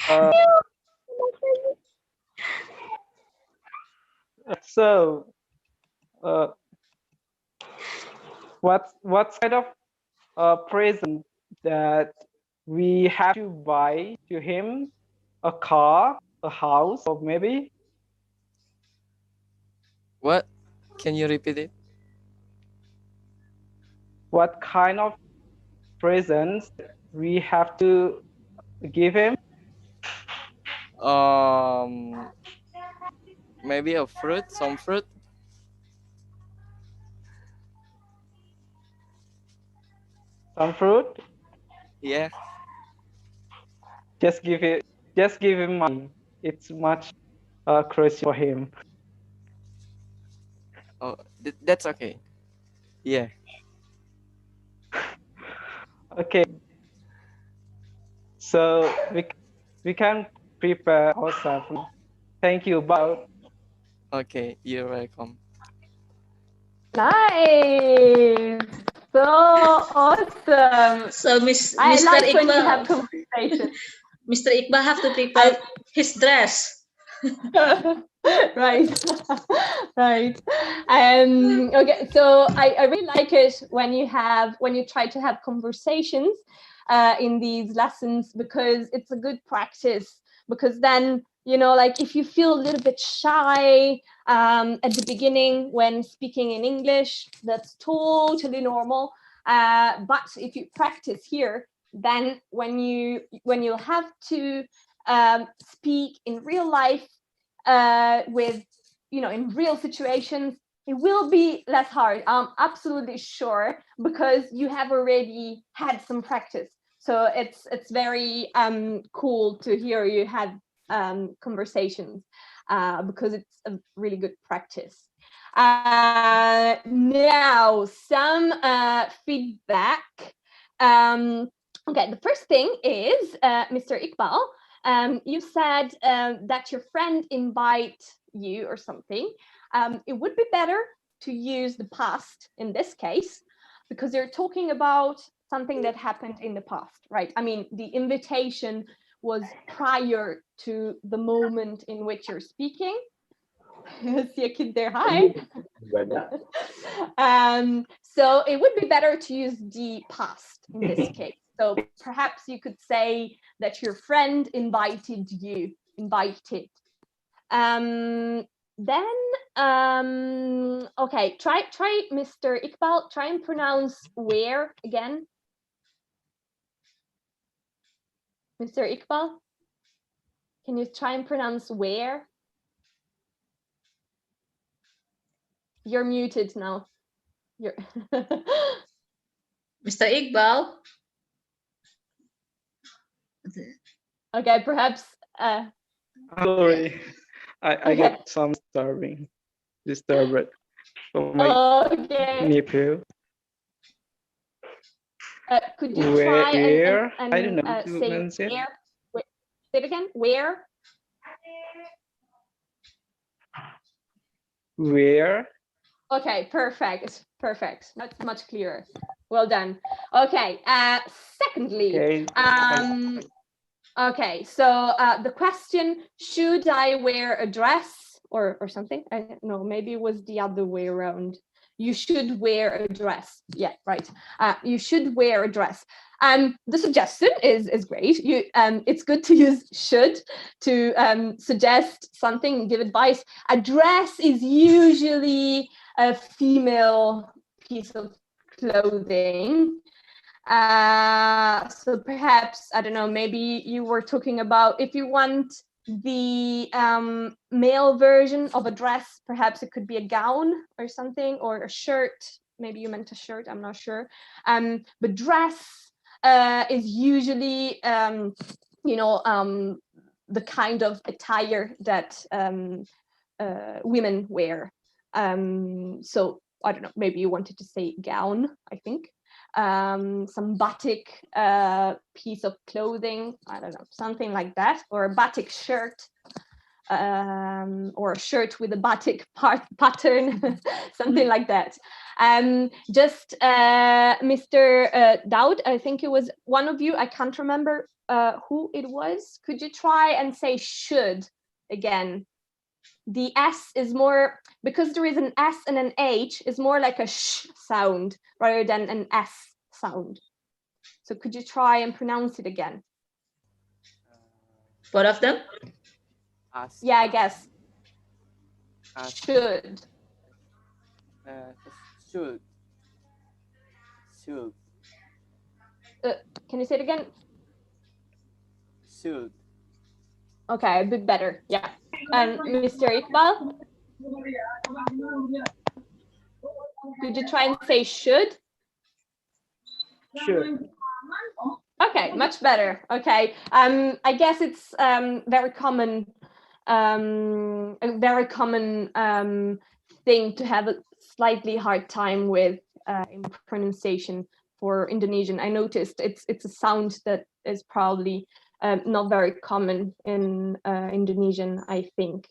Uh, so, uh, what kind of present that we have to buy to him? A car, a house, or maybe What? Can you repeat it? what kind of presents we have to give him? Um, maybe a fruit, some fruit. Some fruit? Yeah. Just give it. Just give him money. It's much crucial for him. Oh, that's okay. Yeah. Okay. So we can prepare ourselves now. Thank you. Bye. Okay, you're welcome. Nice. So awesome. So I Mr. like when we Iqbal, have conversation. Mr. Iqbal have to prepare his dress. Right. Right. Okay, so I really like it when you try to have conversations in these lessons, because it's a good practice, because then like if you feel a little bit shy at the beginning when speaking in English, that's totally normal, but if you practice here, then when you'll have to speak in real life with in real situations, it will be less hard. I'm absolutely sure, because you have already had some practice. So it's very cool to hear you had conversations, because it's a really good practice. Now some feedback. Okay, the first thing is Mr. Iqbal. You said that your friend invite you or something. It would be better to use the past in this case, because you're talking about something that happened in the past, right? I mean, the invitation was prior to the moment in which you're speaking. See a kid there, hi. So it would be better to use the past in this case. So perhaps you could say that your friend invited you, invited. Then, okay, try Mr. Iqbal, try and pronounce where again. Mr. Iqbal, can you try and pronounce where? You're muted now. You're Mr. Iqbal. Okay, perhaps. Sorry, I Okay. get some disturbed from my Okay. nephew. Could you Where? try and I don't know to say pronounce it. where? Wait, say it again. Where? Where? Okay, perfect. Perfect. That's much clearer. Well done. Okay. Secondly, Okay. Okay, so the question, should I wear a dress or something? I don't know, maybe it was the other way around. You should wear a dress. Yeah, right. You should wear a dress. The suggestion is great. It's good to use should to suggest something, give advice. A dress is usually a female piece of clothing. So perhaps, I don't know, maybe you were talking about if you want the male version of a dress, perhaps it could be a gown or something, or a shirt. Maybe you meant a shirt, I'm not sure. But dress is usually, the kind of attire that women wear. So I don't know, maybe you wanted to say gown, I think. Some batik piece of clothing, I don't know, something like that, or a batik shirt, or a shirt with a batik pattern, something like that. Just Mr. Daud, I think it was one of you, I can't remember who it was. Could you try and say should again? The S is more, because there is an S and an H, is more like a sh sound rather than an S sound. So could you try and pronounce it again? Both of them? Yeah, I guess. Should. Should. Should. Can you say it again? Should. Okay, a bit better. Yeah. And Mr. Iqbal? Could you try and say should? Should. Okay, much better. Okay. I guess it's very common, a very common thing to have a slightly hard time with in pronunciation for Indonesian. I noticed it's a sound that is probably not very common in Indonesian, I think.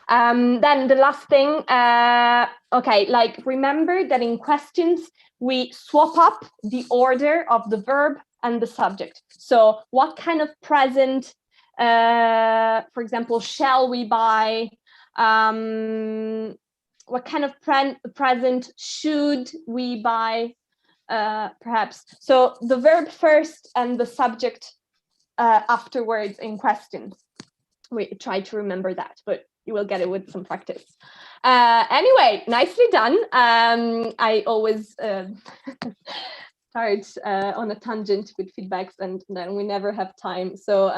Then the last thing, okay, like remember that in questions, we swap up the order of the verb and the subject. So what kind of present, for example, shall we buy? What kind of present should we buy? Perhaps. So the verb first and the subject afterwards in questions. We try to remember that, but you will get it with some practice. Anyway, nicely done. I always start on a tangent with feedbacks and then we never have time. So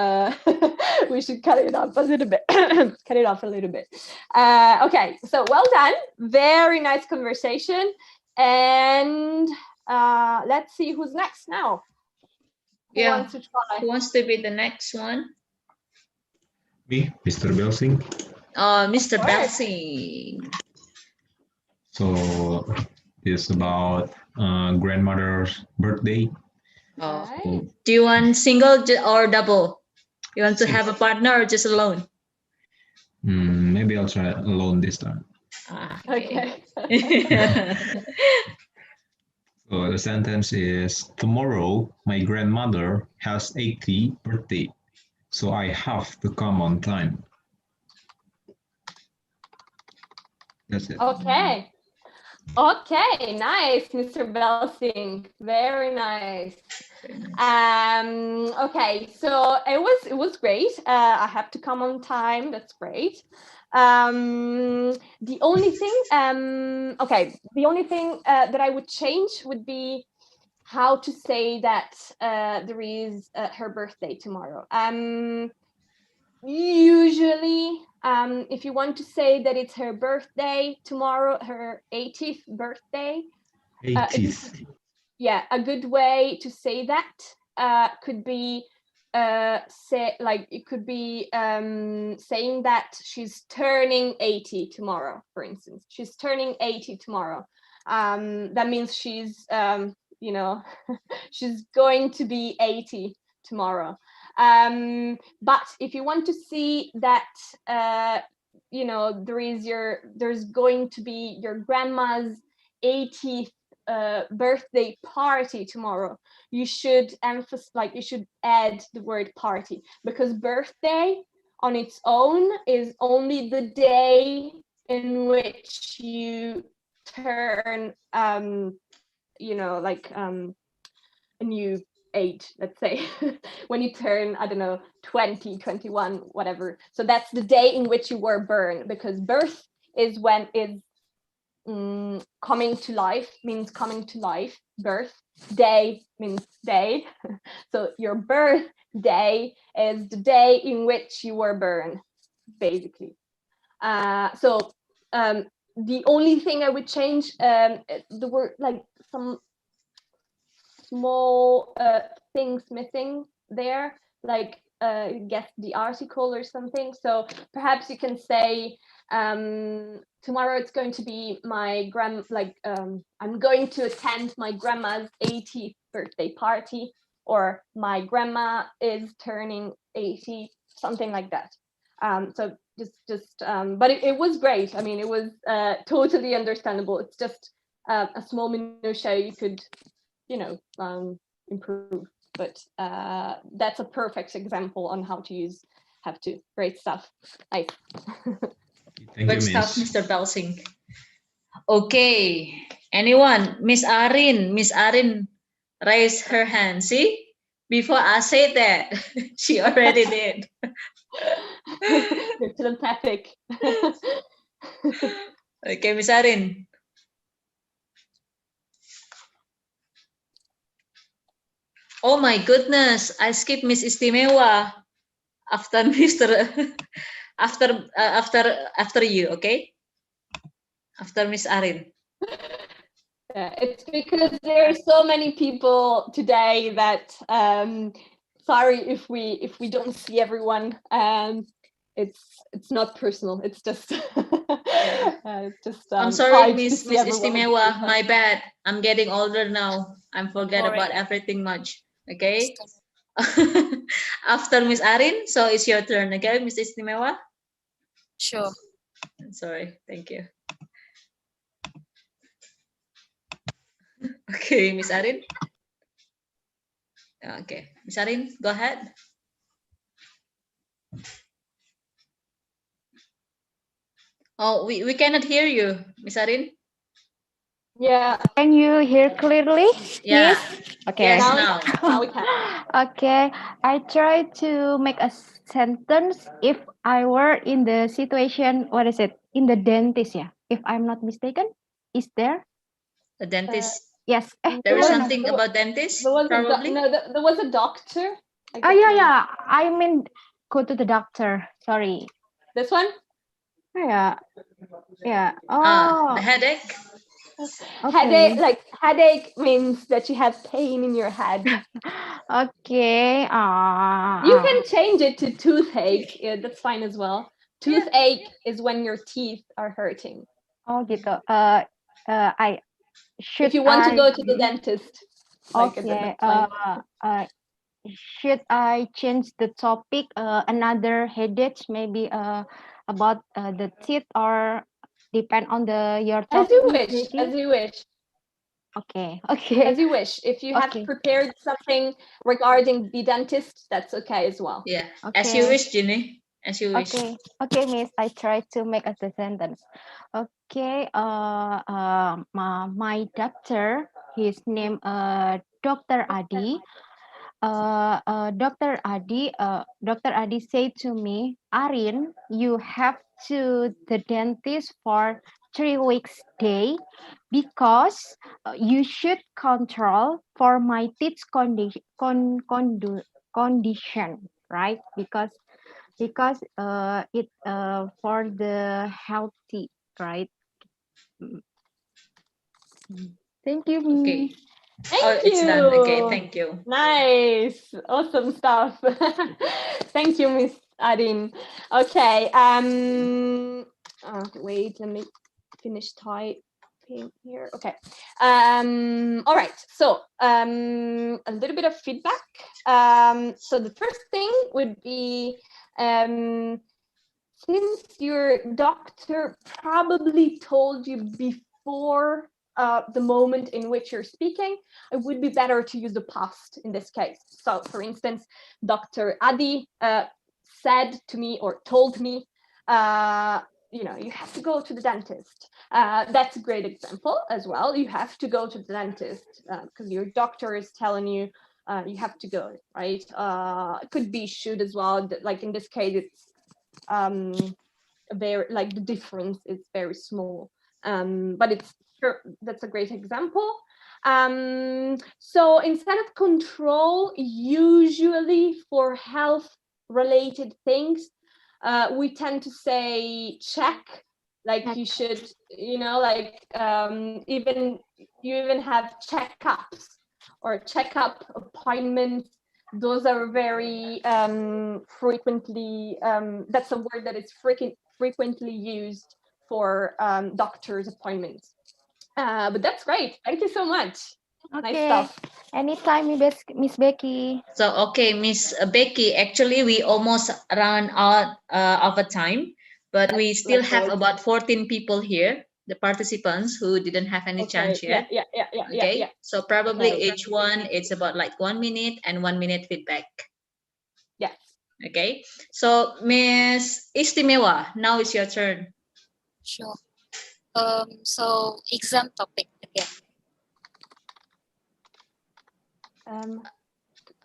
we should cut it off a little bit. Cut it off a little bit. Okay, so well done. Very nice conversation. And let's see who's next now. Who wants to try? Who wants to be the next one? Me, Mr. Belsing. Mr. Belsing. So it's about grandmother's birthday. Oh. Do you want single or double? You want to have a partner or just alone? Maybe I'll try alone this time. Okay. So the sentence is, tomorrow my grandmother has 80th birthday, so I have to come on time. That's it. Okay. Okay, nice, Mr. Belsing. Very nice. Okay, so it was great. I have to come on time. That's great. The only thing, okay, the only thing that I would change would be how to say that there is her birthday tomorrow. Usually, if you want to say that it's her birthday tomorrow, her 80th birthday. 80th. Yeah, a good way to say that could be saying that she's turning 80 tomorrow, for instance. She's turning 80 tomorrow. That means she's she's going to be 80 tomorrow. But if you want to see that there's going to be your grandma's 80th birthday party tomorrow, you should emphasize, like you should add the word party, because birthday on its own is only the day in which you turn you know, like a new age, let's say. When you turn, I don't know, 20, 21, whatever. So that's the day in which you were born, because birth is when it's coming to life, means coming to life. Birth day means day. So your birthday is the day in which you were born, basically. So the only thing I would change, the word, like some small things missing there, like guess the article or something. So perhaps you can say, tomorrow it's going to be my I'm going to attend my grandma's 80th birthday party, or my grandma is turning 80, something like that. So but it was great. I mean, it was totally understandable. It's just a small minutiae you could, you know, improve. But that's a perfect example on how to use have to. Great stuff. Nice. Thank Good you, stuff, Miss. Mr. Belsing. Okay, anyone? Miss Arin raise her hand. See, before I say that, she already did. You're telepathic. Okay, Miss Arin. Oh my goodness, I skipped Miss Istimewa after Mr. after you, okay? After Miss Arin. Yeah, it's because there are so many people today that sorry if we don't see everyone. It's not personal. It's just it's just I'm sorry, hard to Miss see everyone. Istimewa. My bad. I'm getting older now. I'm forget about everything much. Okay. After Miss Arin, so it's your turn. Okay, Miss Istimewa. Sure. Sorry. Thank you. Okay, Miss Arin. Okay, Miss Arin, go ahead. Oh, we cannot hear you, Miss Arin. Yeah. Can you hear clearly? Yeah. Yes. Okay. Yes, now. Now we can. Okay. I try to make a sentence if I were in the situation. What is it? In the dentist, yeah. If I'm not mistaken, is there? A dentist. Yes. There is I don't know. something about dentist, There was probably. there was a doctor. Oh yeah, yeah. I mean, go to the doctor. Sorry. This one? Yeah. Yeah. The headache. Headache, Okay. like headache means that you have pain in your head. Okay. You can change it to toothache. Yeah, that's fine as well. Toothache is when your teeth are hurting. Oh gitu. I should If you want to I go to the dentist. Like, okay. that's fine. Should I change the topic? Another headache, maybe about the teeth, or depend on the your As topic, you Miss wish. Vicky? As you wish. Okay. Okay. As you wish. If you have Okay. prepared something regarding the dentist, that's okay as well. Yeah. Okay. As you wish, Ginny. As you wish. Okay. Okay, Miss. I try to make a sentence. Okay. My doctor, his name Dr. Adi. Dr. Adi said to me, Arin, you have to the dentist for 3 weeks day, because you should control for my teeth condition, right? Because it for the healthy, right? Thank you, Okay. Miss. Thank It's you. done. Okay, thank you. Nice. Awesome stuff. Thank you, Miss Adin. Okay. Wait, let me finish typing here. Okay. All right. So a little bit of feedback. So the first thing would be since your doctor probably told you before the moment in which you're speaking, it would be better to use the past in this case. So, for instance, Dr. Adi said to me or told me, you know, you have to go to the dentist. That's a great example as well. You have to go to the dentist because your doctor is telling you you have to go, right? It could be should as well. Like in this case, it's very, like the difference is very small. But it's sure that's a great example. So instead of control, usually for health related things, we tend to say check, like you should, you know, like even you even have checkups or checkup appointments. Those are very frequently, that's a word that is frequently used for doctor's appointments. But that's great. Thank you so much. Nice Okay. stuff. Anytime, Miss Becky. So, okay, Miss Becky, actually we almost run out of a time, but we still have about 14 people here, the participants who didn't have any chance Yeah, yet. yeah. Okay, so probably Okay. each one, it's about like 1 minute and 1 minute feedback. Yes. Okay, so Miss Istimewa, now it's your turn. Sure. So exam topic again.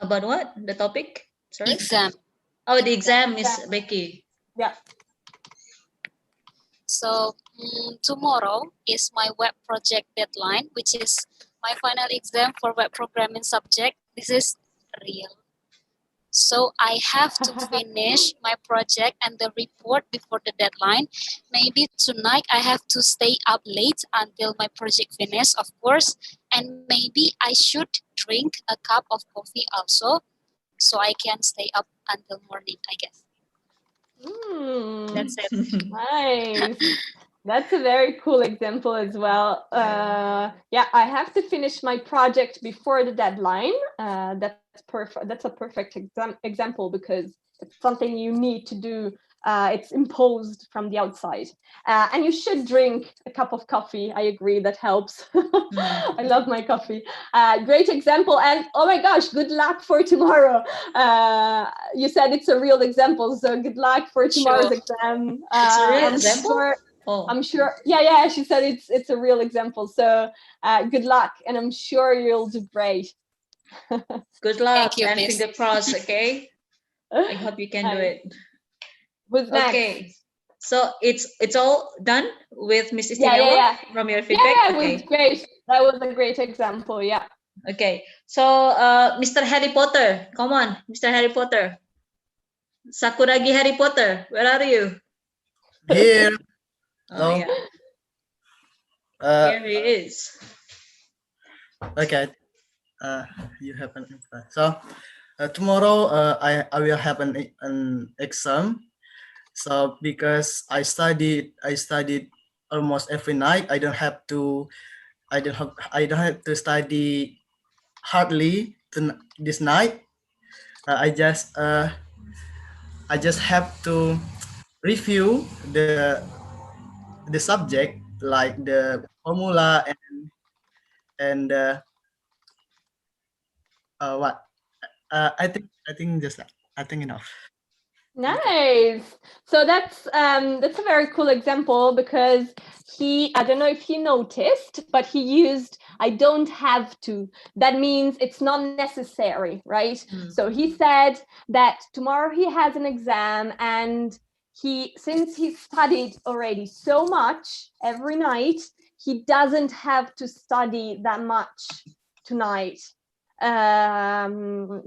About what? The topic? Sorry? Exam. Oh, the exam, Miss Becky. Yeah. So tomorrow is my web project deadline, which is my final exam for web programming subject. This is real. So I have to finish my project and the report before the deadline. Maybe tonight I have to stay up late until my project finish, of course. And maybe I should drink a cup of coffee also, so I can stay up until morning, I guess. That's it. Nice. That's a very cool example as well. Yeah, I have to finish my project before the deadline. That's perfect. That's a perfect example because it's something you need to do. It's imposed from the outside. And you should drink a cup of coffee. I agree, that helps. I love my coffee. Great example. And oh my gosh, good luck for tomorrow. You said it's a real example, so good luck for tomorrow's exam. It's a real I'm example? sure, Oh. I'm sure. Yeah. She said it's a real example. So good luck, and I'm sure you'll do great. Good luck you, and Miss. finger crossed, okay? I hope you can do it. Who's next? Okay. So it's all done with Miss Istimewa Yeah. from your feedback? Yeah, it was great. That was a great example. Yeah. Okay. So Mr. Harry Potter, come on, Mr. Harry Potter. Sakuragi Harry Potter, where are you? Here. Oh, Hello. yeah. Here he is. Okay. You have an exam. So tomorrow I will have an exam. So because I studied almost every night. I don't have to study hardly this night. I just have to review the subject, like the formula and what I think just that. I think enough. Nice. So that's a very cool example because I don't know if you noticed, but he used I don't have to. That means it's not necessary, right? So he said that tomorrow he has an exam, and since he studied already so much every night, he doesn't have to study that much tonight.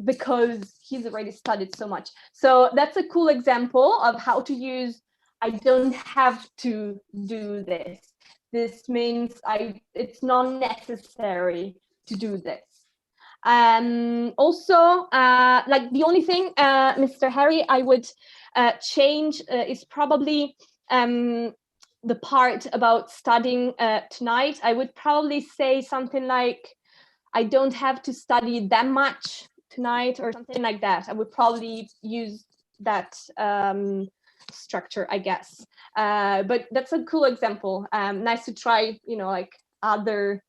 Because he's already studied so much. So that's a cool example of how to use I don't have to do this. This means it's not necessary to do this. Also, like the only thing, Mr. Harry, I would change is probably the part about studying tonight. I would probably say something like, I don't have to study that much tonight or something like that. I would probably use that structure, I guess. But that's a cool example. Nice to try, like other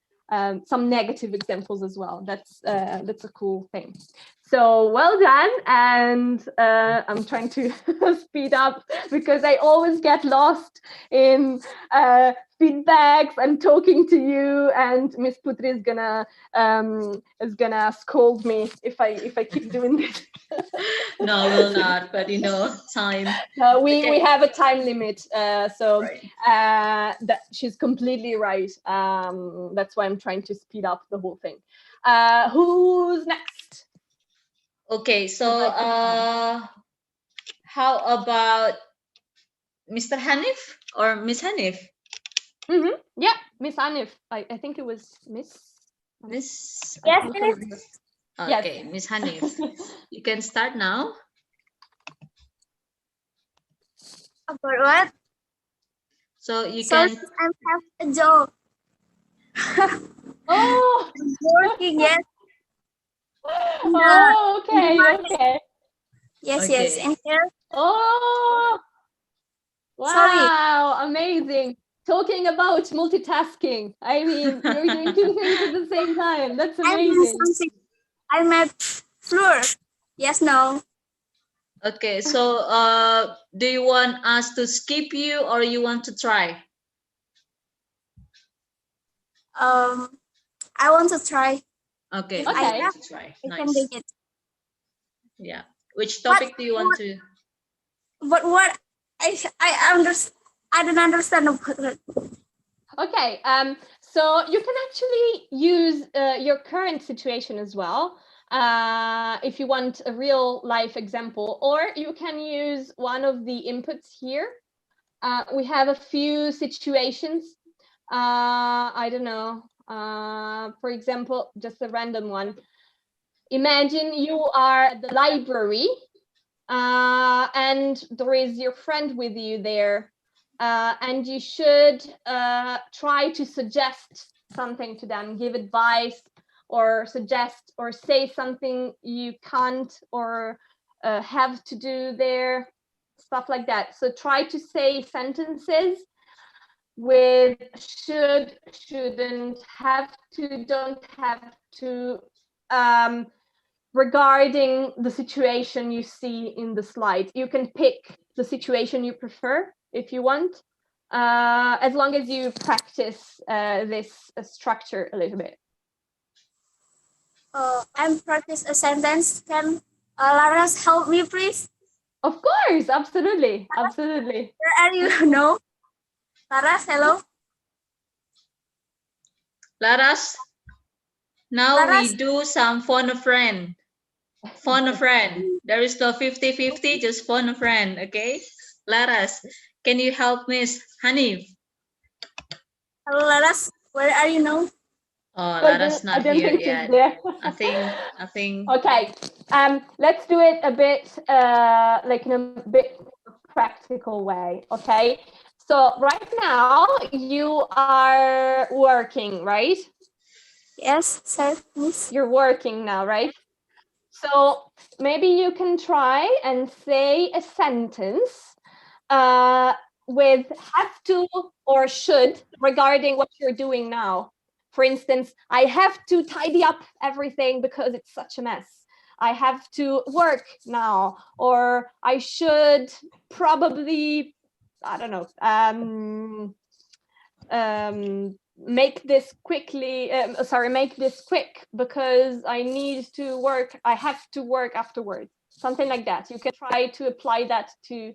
some negative examples as well. That's a cool thing. So well done, and I'm trying to speed up because I always get lost in feedbacks and talking to you, and Miss Putri is gonna scold me if I keep doing this. No, will not. But you know, time. We have a time limit, so Right. that she's completely right. That's why I'm trying to speed up the whole thing. Who's next? Okay, so how about Mr. Hanif or Miss Hanif? Yeah, Miss Hanif. I think it was Miss. Miss. Yes, I Miss. don't remember. Yes. Okay, Miss Hanif. You can start now. About what? So you So can. I have a job. Oh, I'm working. Yes. Oh, okay. Yes, Okay. yes. And here, Oh, sorry. wow, amazing. Talking about multitasking. I mean, you're doing two things at the same time. That's I'm doing amazing. something. I'm at floor. Yes, no. Okay, so do you want us to skip you or you want to try? I want to try. Okay, If you I want have, to try. I can Nice. make it. Yeah. Which topic do you want to? But what I don't understand about it. Okay, so you can actually use your current situation as well if you want a real life example, or you can use one of the inputs here. We have a few situations. I don't know. For example, just a random one. Imagine you are at the library and there is your friend with you there. And you should try to suggest something to them, give advice or suggest or say something you can't or have to do there, stuff like that. So try to say sentences with should, shouldn't, have to, don't have to, regarding the situation you see in the slide. You can pick the situation you prefer if you want, as long as you practice this structure a little bit. I'm practice a sentence. Can Laras help me, please? Of course, absolutely, absolutely. Where are you? No. Laras, hello. Laras, now Laras. we do some phone a friend. Phone a friend. There is no 50-50, just phone a friend, okay? Laras, can you help Miss Hanif? Hello, Laras. Where are you now? Oh, I Laras don't not here think yet. she's there. I think. Okay, let's do it a bit like in a bit practical way. Okay, so right now you are working, right? Yes, sir, miss. You're working now, right? So maybe you can try and say a sentence with have to or should regarding what you're doing now. For instance, I have to tidy up everything because it's such a mess. I have to work now, or I should probably, I don't know, make this quickly, make this quick because I need to work, I have to work afterwards, something like that. You can try to apply that to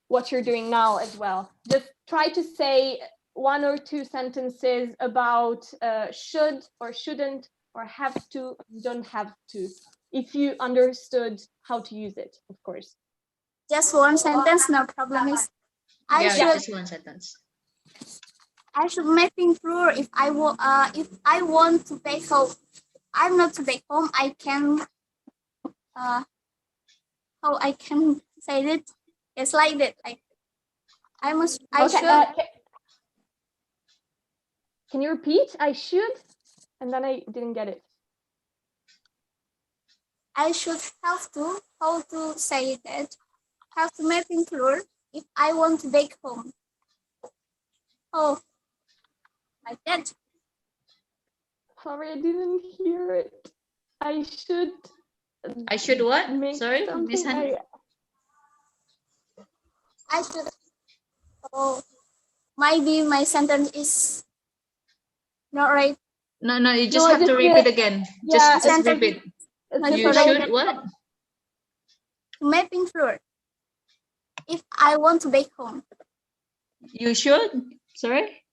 what you're doing now as well. Just try to say one or two sentences about should or shouldn't or have to, don't have to, if you understood how to use it, of course. Just one sentence, no problem, miss. Just one sentence. I should making sure if I want to bake home. I'm not to bake home. I can how I can say it. It's like that. Like I should. Can you repeat? I should, and then I didn't get it. I should have to how to say that. Have to making sure if I want to bake home. Oh, like that. Sorry, I didn't hear it. I should what? make Sorry, Miss something. I should. Oh, maybe my sentence is not right. No, you just have to repeat again. Yeah, Just repeat. You should what? Mapping floor. If I want to bake home. You should. Sorry.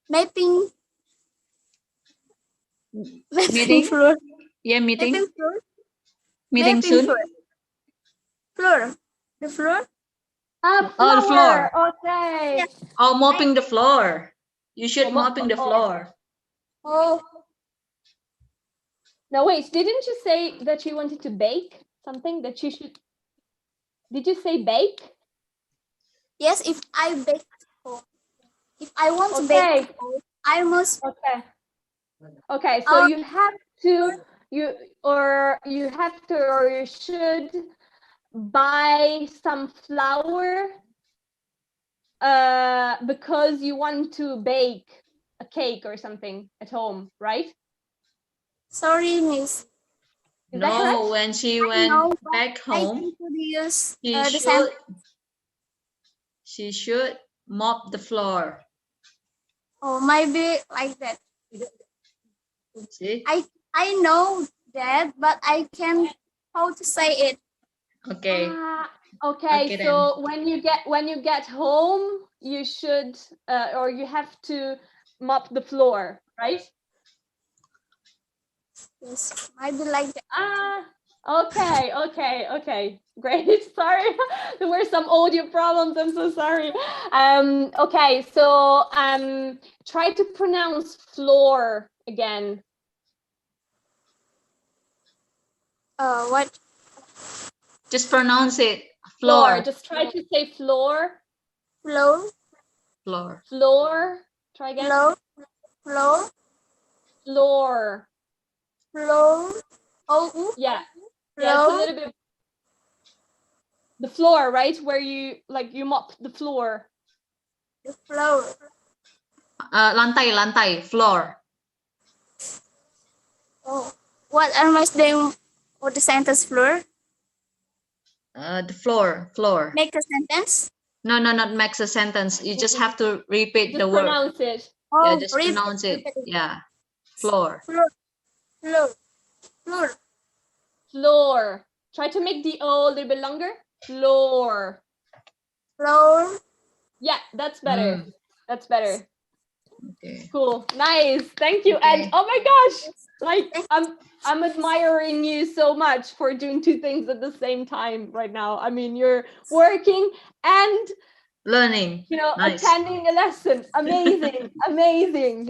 Mapping Meeting floor. Yeah, meeting. Mapping floor. Meeting Mapping soon. Floor. The floor. Oh, the floor. Okay. Oh, mopping the floor. You should mopping the floor. Oh. Now wait, didn't you say that you wanted to bake something that you should? Did you say bake? Yes, if I bake at home. If I want to bake at home, I must. Okay. Okay, so you have to or you should buy some flour because you want to bake a cake or something at home, right? Sorry, miss. Is that No, correct? when she went back home, she should mop the floor. Oh, maybe like that. See? I know that, but I can't how to say it. Okay. Okay, so when you get home, you should or you have to mop the floor, right? Yes, maybe like that. Okay, great. Sorry, there were some audio problems. I'm so sorry. Okay, so try to pronounce floor again. What? Just pronounce it. Floor. Just try to say floor. Floor. Floor. Floor. Try again. Floor. Floor. Floor. Oh. Yeah. Yeah, it's a little bit. The floor, right? Where you mop the floor. The floor. Lantai, floor. Oh, what are my name for the sentence floor? The floor. Make a sentence? No, not make a sentence. You just have to repeat Just the word. pronounce it. Yeah, Oh, just pronounce it. Yeah. Floor. Floor. Try to make the O a little bit longer. Floor. Yeah, that's better. That's better. Okay. Cool. Nice. Thank you. Okay. And oh my gosh, like I'm admiring you so much for doing two things at the same time right now. I mean, you're working and learning. Nice. Attending a lesson. Amazing. Amazing.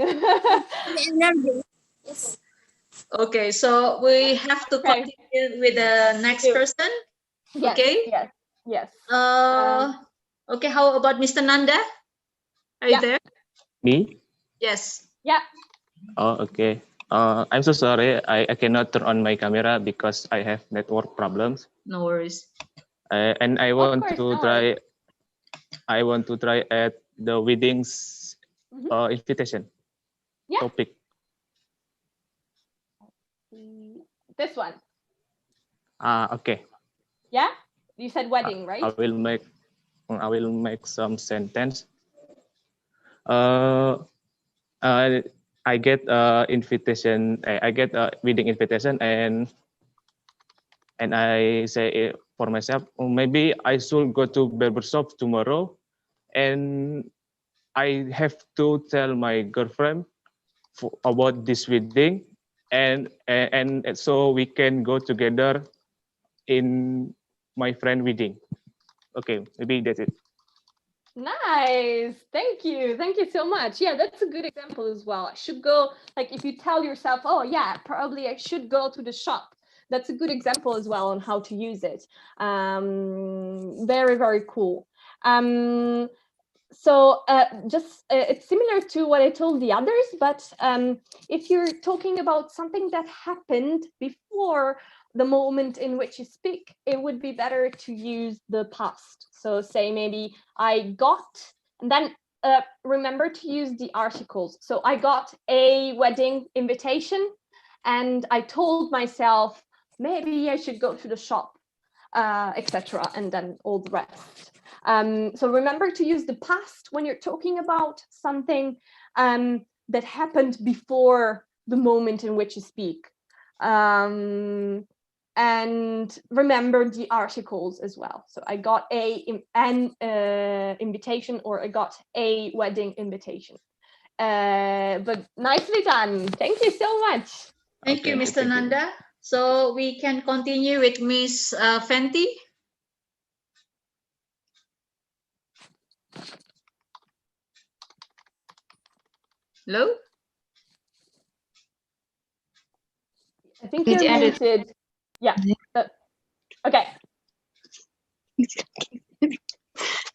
Yes. Okay, so we have to continue with the next person. Yes, Okay. Yes. Okay, how about Mr. Nanda? Are you there? Me? Yes. Yeah. Oh, okay. I'm so sorry. I cannot turn on my camera because I have network problems. No worries. And I want to try. I want to try at the weddings invitation topic. This one. Okay. Yeah. You said wedding, right? I will make some sentence. I get invitation. I get a wedding invitation, and I say for myself, maybe I should go to barbershop tomorrow, and I have to tell my girlfriend about this wedding, and so we can go together in my friend wedding. Okay, maybe that's it. Nice. Thank you so much. Yeah, that's a good example as well. I should go, like, if you tell yourself, oh yeah, probably I should go to the shop. That's a good example as well on how to use it. Very, very cool. So just it's similar to what I told the others, but if you're talking about something that happened before the moment in which you speak, it would be better to use the past. So say maybe I got, and then remember to use the articles. So I got a wedding invitation and I told myself, maybe I should go to the shop, etc. And then all the rest. So remember to use the past when you're talking about something that happened before the moment in which you speak. And remember the articles as well. So I got an invitation, or I got a wedding invitation. But nicely done. Thank you so much. Thank you, Mr. Nanda. So we can continue with Miss Fenty. Hello? I think you're muted. Yeah. Okay.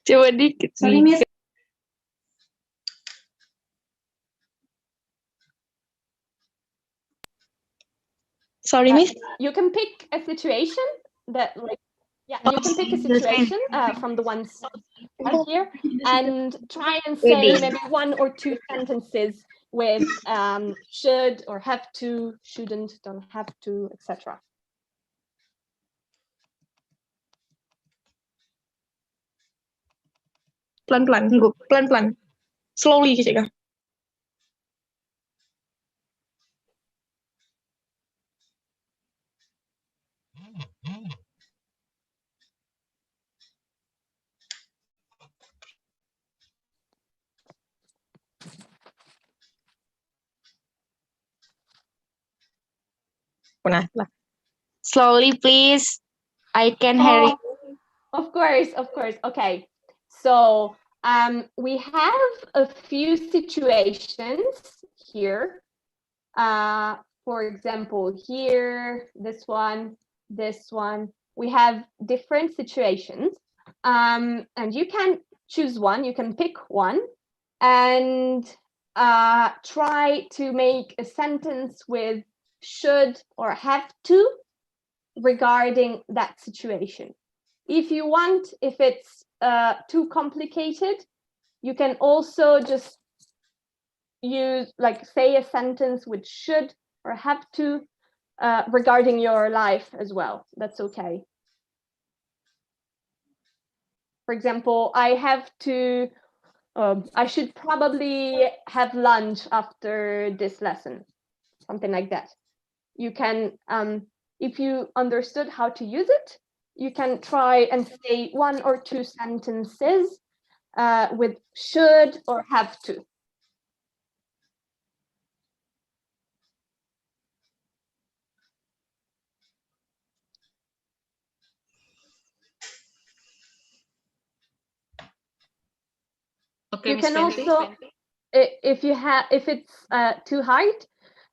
Coba dikit. Sorry, Miss. Sorry, Miss. You can pick a situation that, like, yeah, you can pick a situation from the ones here and try and say maybe 1 or 2 sentences with should or have to, shouldn't, don't have to, etc. Pelan-pelan, tunggu. Pelan-pelan. Slowly, Kak. Slowly, please. I can hear you. Of course, of course. Okay. So we have a few situations here. For example, here, this one. We have different situations. And you can choose one, you can pick one and try to make a sentence with should or have to regarding that situation. If you want, if it's too complicated, you can also just use, like, say a sentence with should or have to regarding your life as well. That's okay. For example, I have to, I should probably have lunch after this lesson, something like that. You can, if you understood how to use it, you can try and say 1 or 2 sentences with should or have to. Okay, You Miss can Fenty. also, if it's too hard,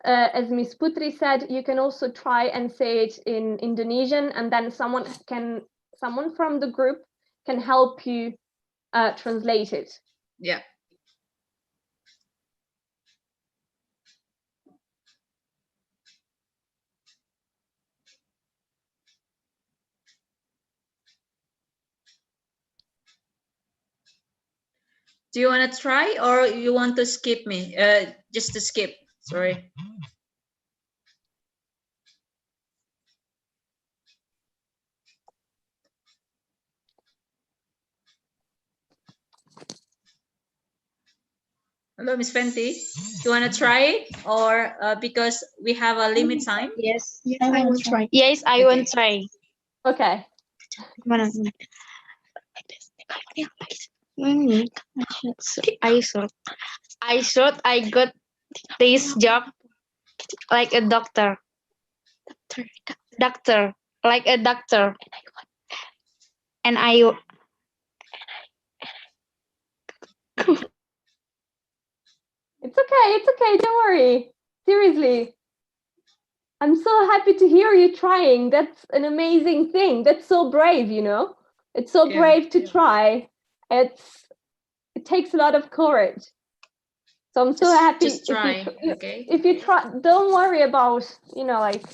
as Miss Putri said, you can also try and say it in Indonesian, and then someone from the group can help you translate it. Yeah. Do you want to try, or you want to skip me? Just to skip. Sorry. Hello, Miss Fenty. Do you want to try it, or because we have a limit time? Yes, I will try. Yes, I will try. Okay. Mana? I got this job like a doctor. Doctor, like a doctor. And I It's okay, don't worry. Seriously. I'm so happy to hear you trying. That's an amazing thing. That's so brave, you know? It's so brave to try. It takes a lot of courage. So I'm so happy. Just try, okay? If you try, don't worry about, you know, like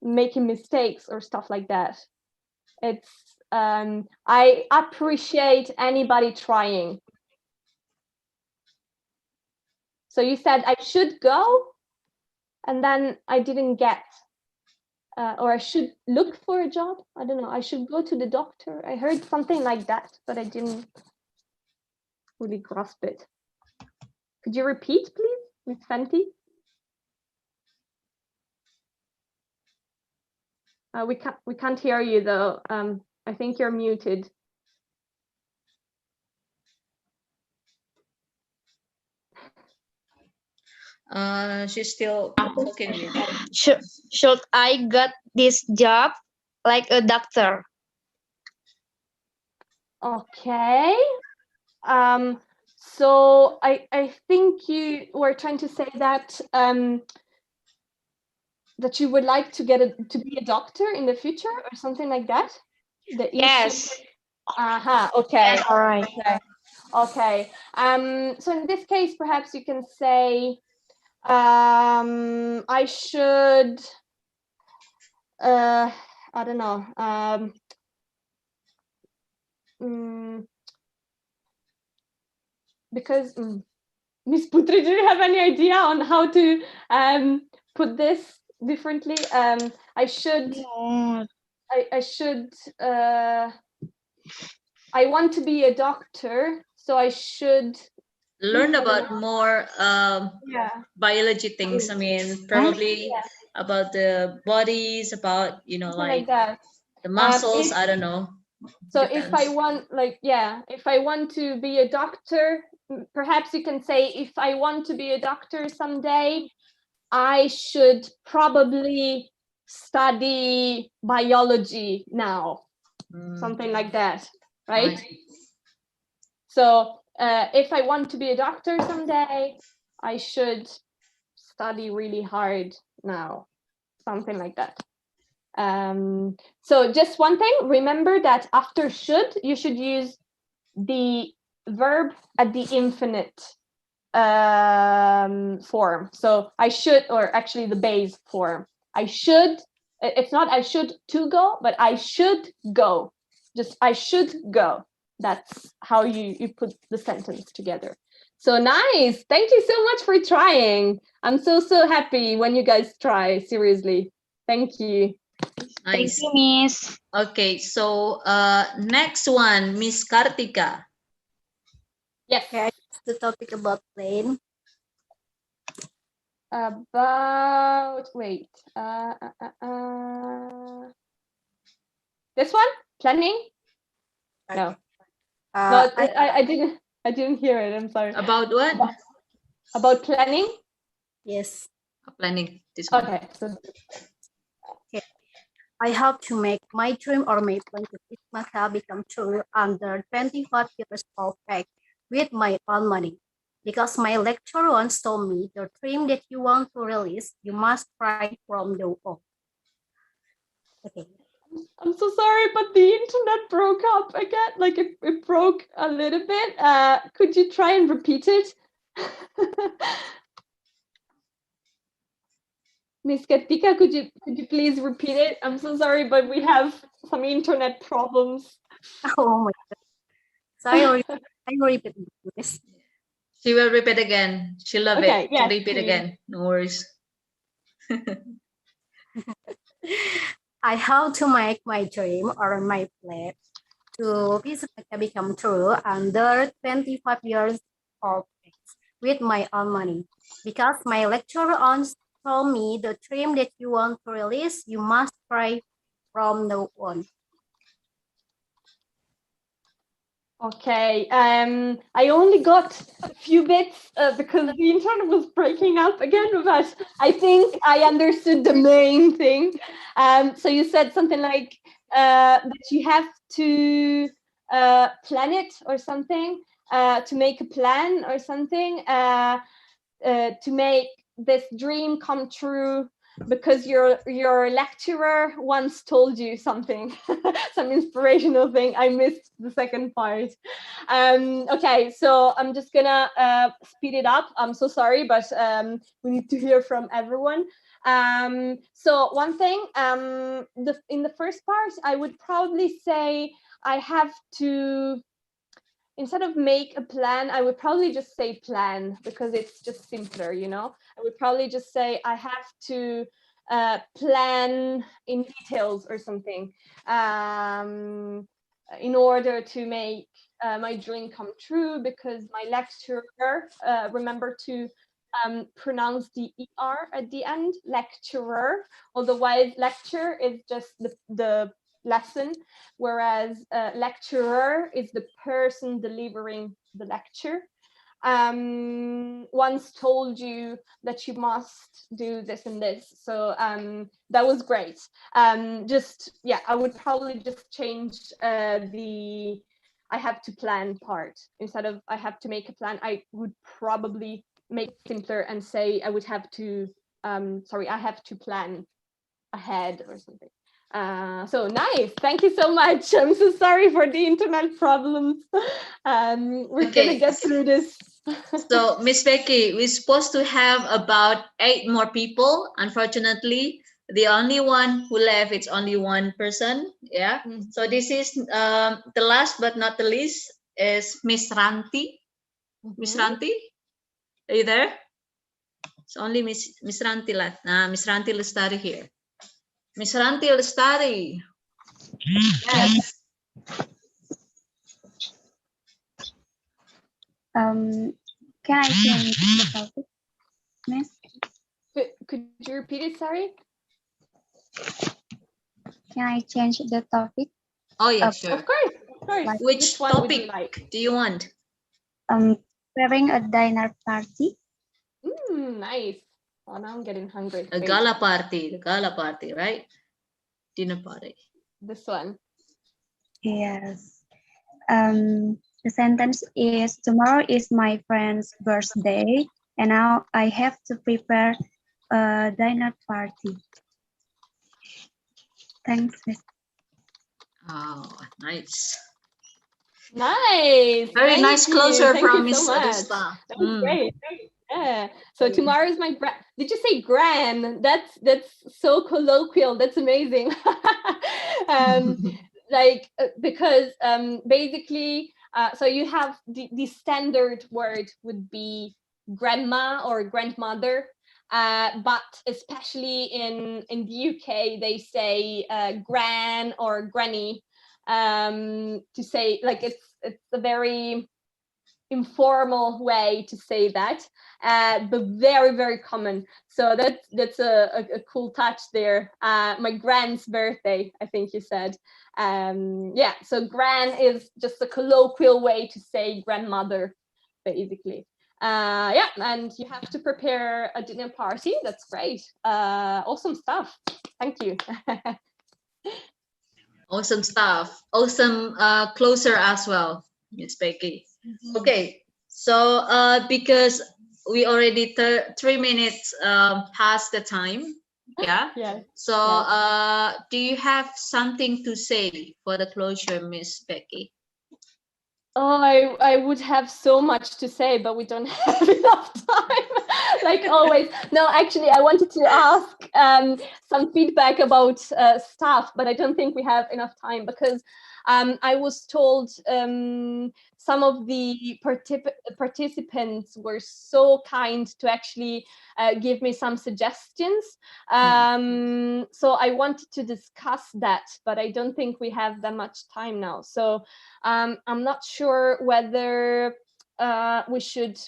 making mistakes or stuff like that. It's I appreciate anybody trying. So you said I should go, and then I didn't get, or I should look for a job. I don't know. I should go to the doctor. I heard something like that, but I didn't really grasp it. Could you repeat, please, Miss Fenty? We can't hear you though. I think you're muted. She's still talking with you. Should I get this job like a doctor? Okay. So I think you were trying to say that that you would like to to be a doctor in the future or something like that. That you Yes. should. Okay. Yes, all right. Okay. Okay. So in this case, perhaps you can say, I should. I don't know. Because Miss Putri, do you have any idea on how to put this differently? I should. I should. I want to be a doctor, so I should learn about more biology things. I mean, probably about the bodies, about something like that. the muscles. If, I don't know. So if I want, if I want to be a doctor, perhaps you can say, if I want to be a doctor someday, I should probably study biology now. Something like that, right? So if I want to be a doctor someday, I should study really hard now. Something like that. So just one thing, remember that after should, you should use the verb at the infinite form. So I should, or actually the base form. I should, it's not I should to go, but I should go. Just I should go. That's how you put the sentence together. So nice. Thank you so much for trying. I'm so happy when you guys try, seriously. Thank you. Nice. Thank you, Miss. Okay, so next one, Miss Kartika. Yes. Okay, the topic about plane. Wait. This one? Planning? No. No, I didn't hear it. I'm sorry. About what? About planning? Yes. Planning. This one. Okay. So okay. I hope to make my dream or my plan to PPKBI become true under 25 years of age with my own money. Because my lecturer once told me, the dream that you want to realize, you must try from the wall. Okay. I'm so sorry, but the internet broke up again. Like it broke a little bit. Could you try and repeat it? Miss Katika, could you please repeat it? I'm so sorry, but we have some internet problems. Oh my God. So I will repeat this. She will repeat again. She love it. Yes, Repeat please. again. No worries. I hope to make my dream or my plan to become true under 25 years of age with my own money. Because my lecturer once told me, the dream that you want to realize, you must try from the one. Okay, I only got a few bits because the internet was breaking up again, but I think I understood the main thing. So you said something like that you have to plan it or something, to make a plan or something, to make this dream come true because your lecturer once told you something, some inspirational thing. I missed the second part. Okay, so I'm just gonna speed it up. I'm so sorry, but we need to hear from everyone. So one thing, in the first part, I would probably say I have to instead of make a plan, I would probably just say plan, because it's just simpler, you know. I would probably just say I have to plan in details or something, in order to make my dream come true, because my lecturer remember to pronounce the ER at the end, lecturer. Otherwise, lecture is just the lesson, whereas lecturer is the person delivering the lecture. Once told you that you must do this and this, so that was great. Just, yeah, I would probably just change the I have to plan part. Instead of I have to make a plan, I would probably make it simpler and say I would have to I have to plan ahead or something. So nice, thank you so much. I'm so sorry for the internet problems. We're gonna get through this. So Miss Becky, we're supposed to have about 8 more people. Unfortunately, the only one who left, it's only one person. Yeah. So this is the last but not the least is Miss Ranti. Miss Ranti, are you there? It's only Miss Ranti left. Miss Ranti Lestari here. Miss Ranti Lestari. Yes. Can I change the topic, Miss? Could you repeat it? Sorry. Can I change the topic? Oh yeah, sure. Of course, of course. Like, Which one topic would you like? do you want? Preparing a dinner party. Nice. Oh, now I'm getting hungry. A Wait, gala party, the gala party, right? Dinner party. this one. Yes. The sentence is, tomorrow is my friend's birthday, and now I have to prepare a dinner party. Thanks, Miss. Oh, nice. Nice. Very Thank nice you. closure Thank from you Miss so much. Adusta. That was great. Yeah. So tomorrow is my did you say gran? That's so colloquial. That's amazing. Like because basically so you have the standard word would be grandma or grandmother. But especially in the UK, they say gran or granny, to say, like, it's a very informal way to say that, but very, very common. So that's a cool touch there. My grand's birthday, I think you said. Yeah, so gran is just a colloquial way to say grandmother, basically. Yeah, and you have to prepare a dinner party. That's great. Awesome stuff. Thank you. Awesome stuff. Awesome closer as well, Miss Becky. Okay, so because we already 3 minutes past the time, yeah. Yeah. So do you have something to say for the closure, Miss Becky? Oh, I would have so much to say, but we don't have enough time, like always. No, actually, I wanted to ask some feedback about staff, but I don't think we have enough time, because I was told some of the participants were so kind to actually give me some suggestions. So I wanted to discuss that, but I don't think we have that much time now. So I'm not sure whether we should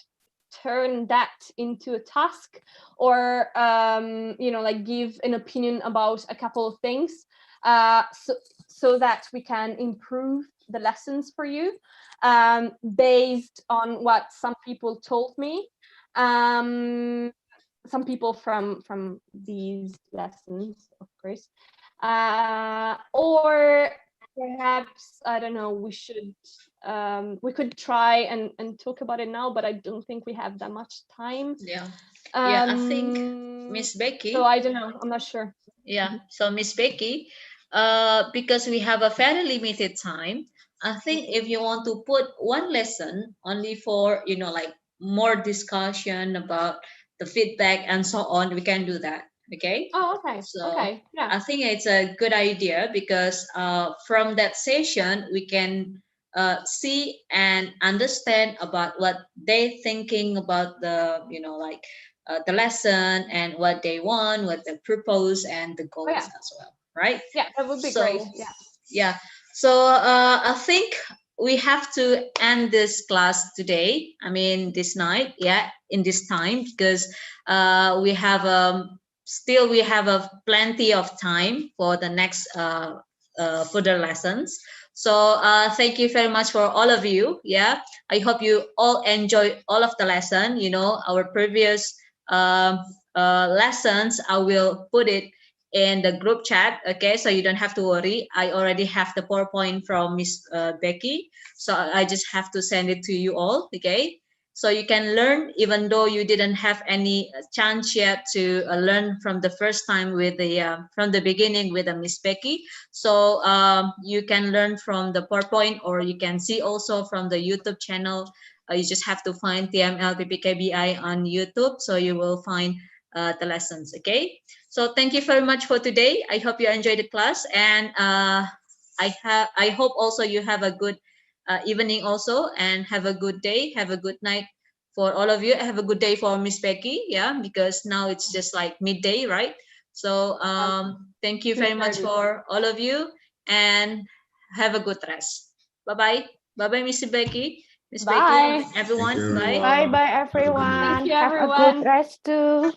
turn that into a task, or like give an opinion about a couple of things, so that we can improve the lessons for you, based on what some people told me, some people from these lessons, of course, or perhaps, I don't know, we could try and talk about it now, but I don't think we have that much time. Yeah. Yeah, I think Miss Becky. So I don't know, I'm not sure. Yeah, so Miss Becky, because we have a very limited time, I think if you want to put one lesson only for, like more discussion about the feedback and so on, we can do that. Okay. Oh, okay. So okay. Yeah. I think it's a good idea, because from that session we can see and understand about what they thinking about the, like the lesson and what they want, what they propose, and the Oh, goals yeah. as well, right? Yeah, that would be So great. Yeah. yeah, so I think we have to end this class today, I mean this night, yeah, in this time, because we have still we have a plenty of time for the next further lessons. So thank you very much for all of you. Yeah, I hope you all enjoy all of the lesson. Our previous lessons, I will put it in the group chat. Okay, so you don't have to worry. I already have the PowerPoint from Miss Becky, so I just have to send it to you all. Okay, so you can learn even though you didn't have any chance yet to learn from the first time with the from the beginning with Miss Becky. So you can learn from the PowerPoint, or you can see also from the YouTube channel. You just have to find TML PPKBI on YouTube, so you will find the lessons. Okay, so thank you very much for today. I hope you enjoyed the class, and I hope also you have a good evening also, and have a good day, have a good night for all of you. Have a good day for Miss Becky, yeah, because now it's just like midday, right? So thank you very much 2:30. for all of you, and have a good rest. Bye bye. Bye bye, Miss Becky. Miss Becky, Bye. Thank everyone. you, Bye. Bye everyone. bye Have a good night. Thank everyone. you, Have a good everyone. rest too.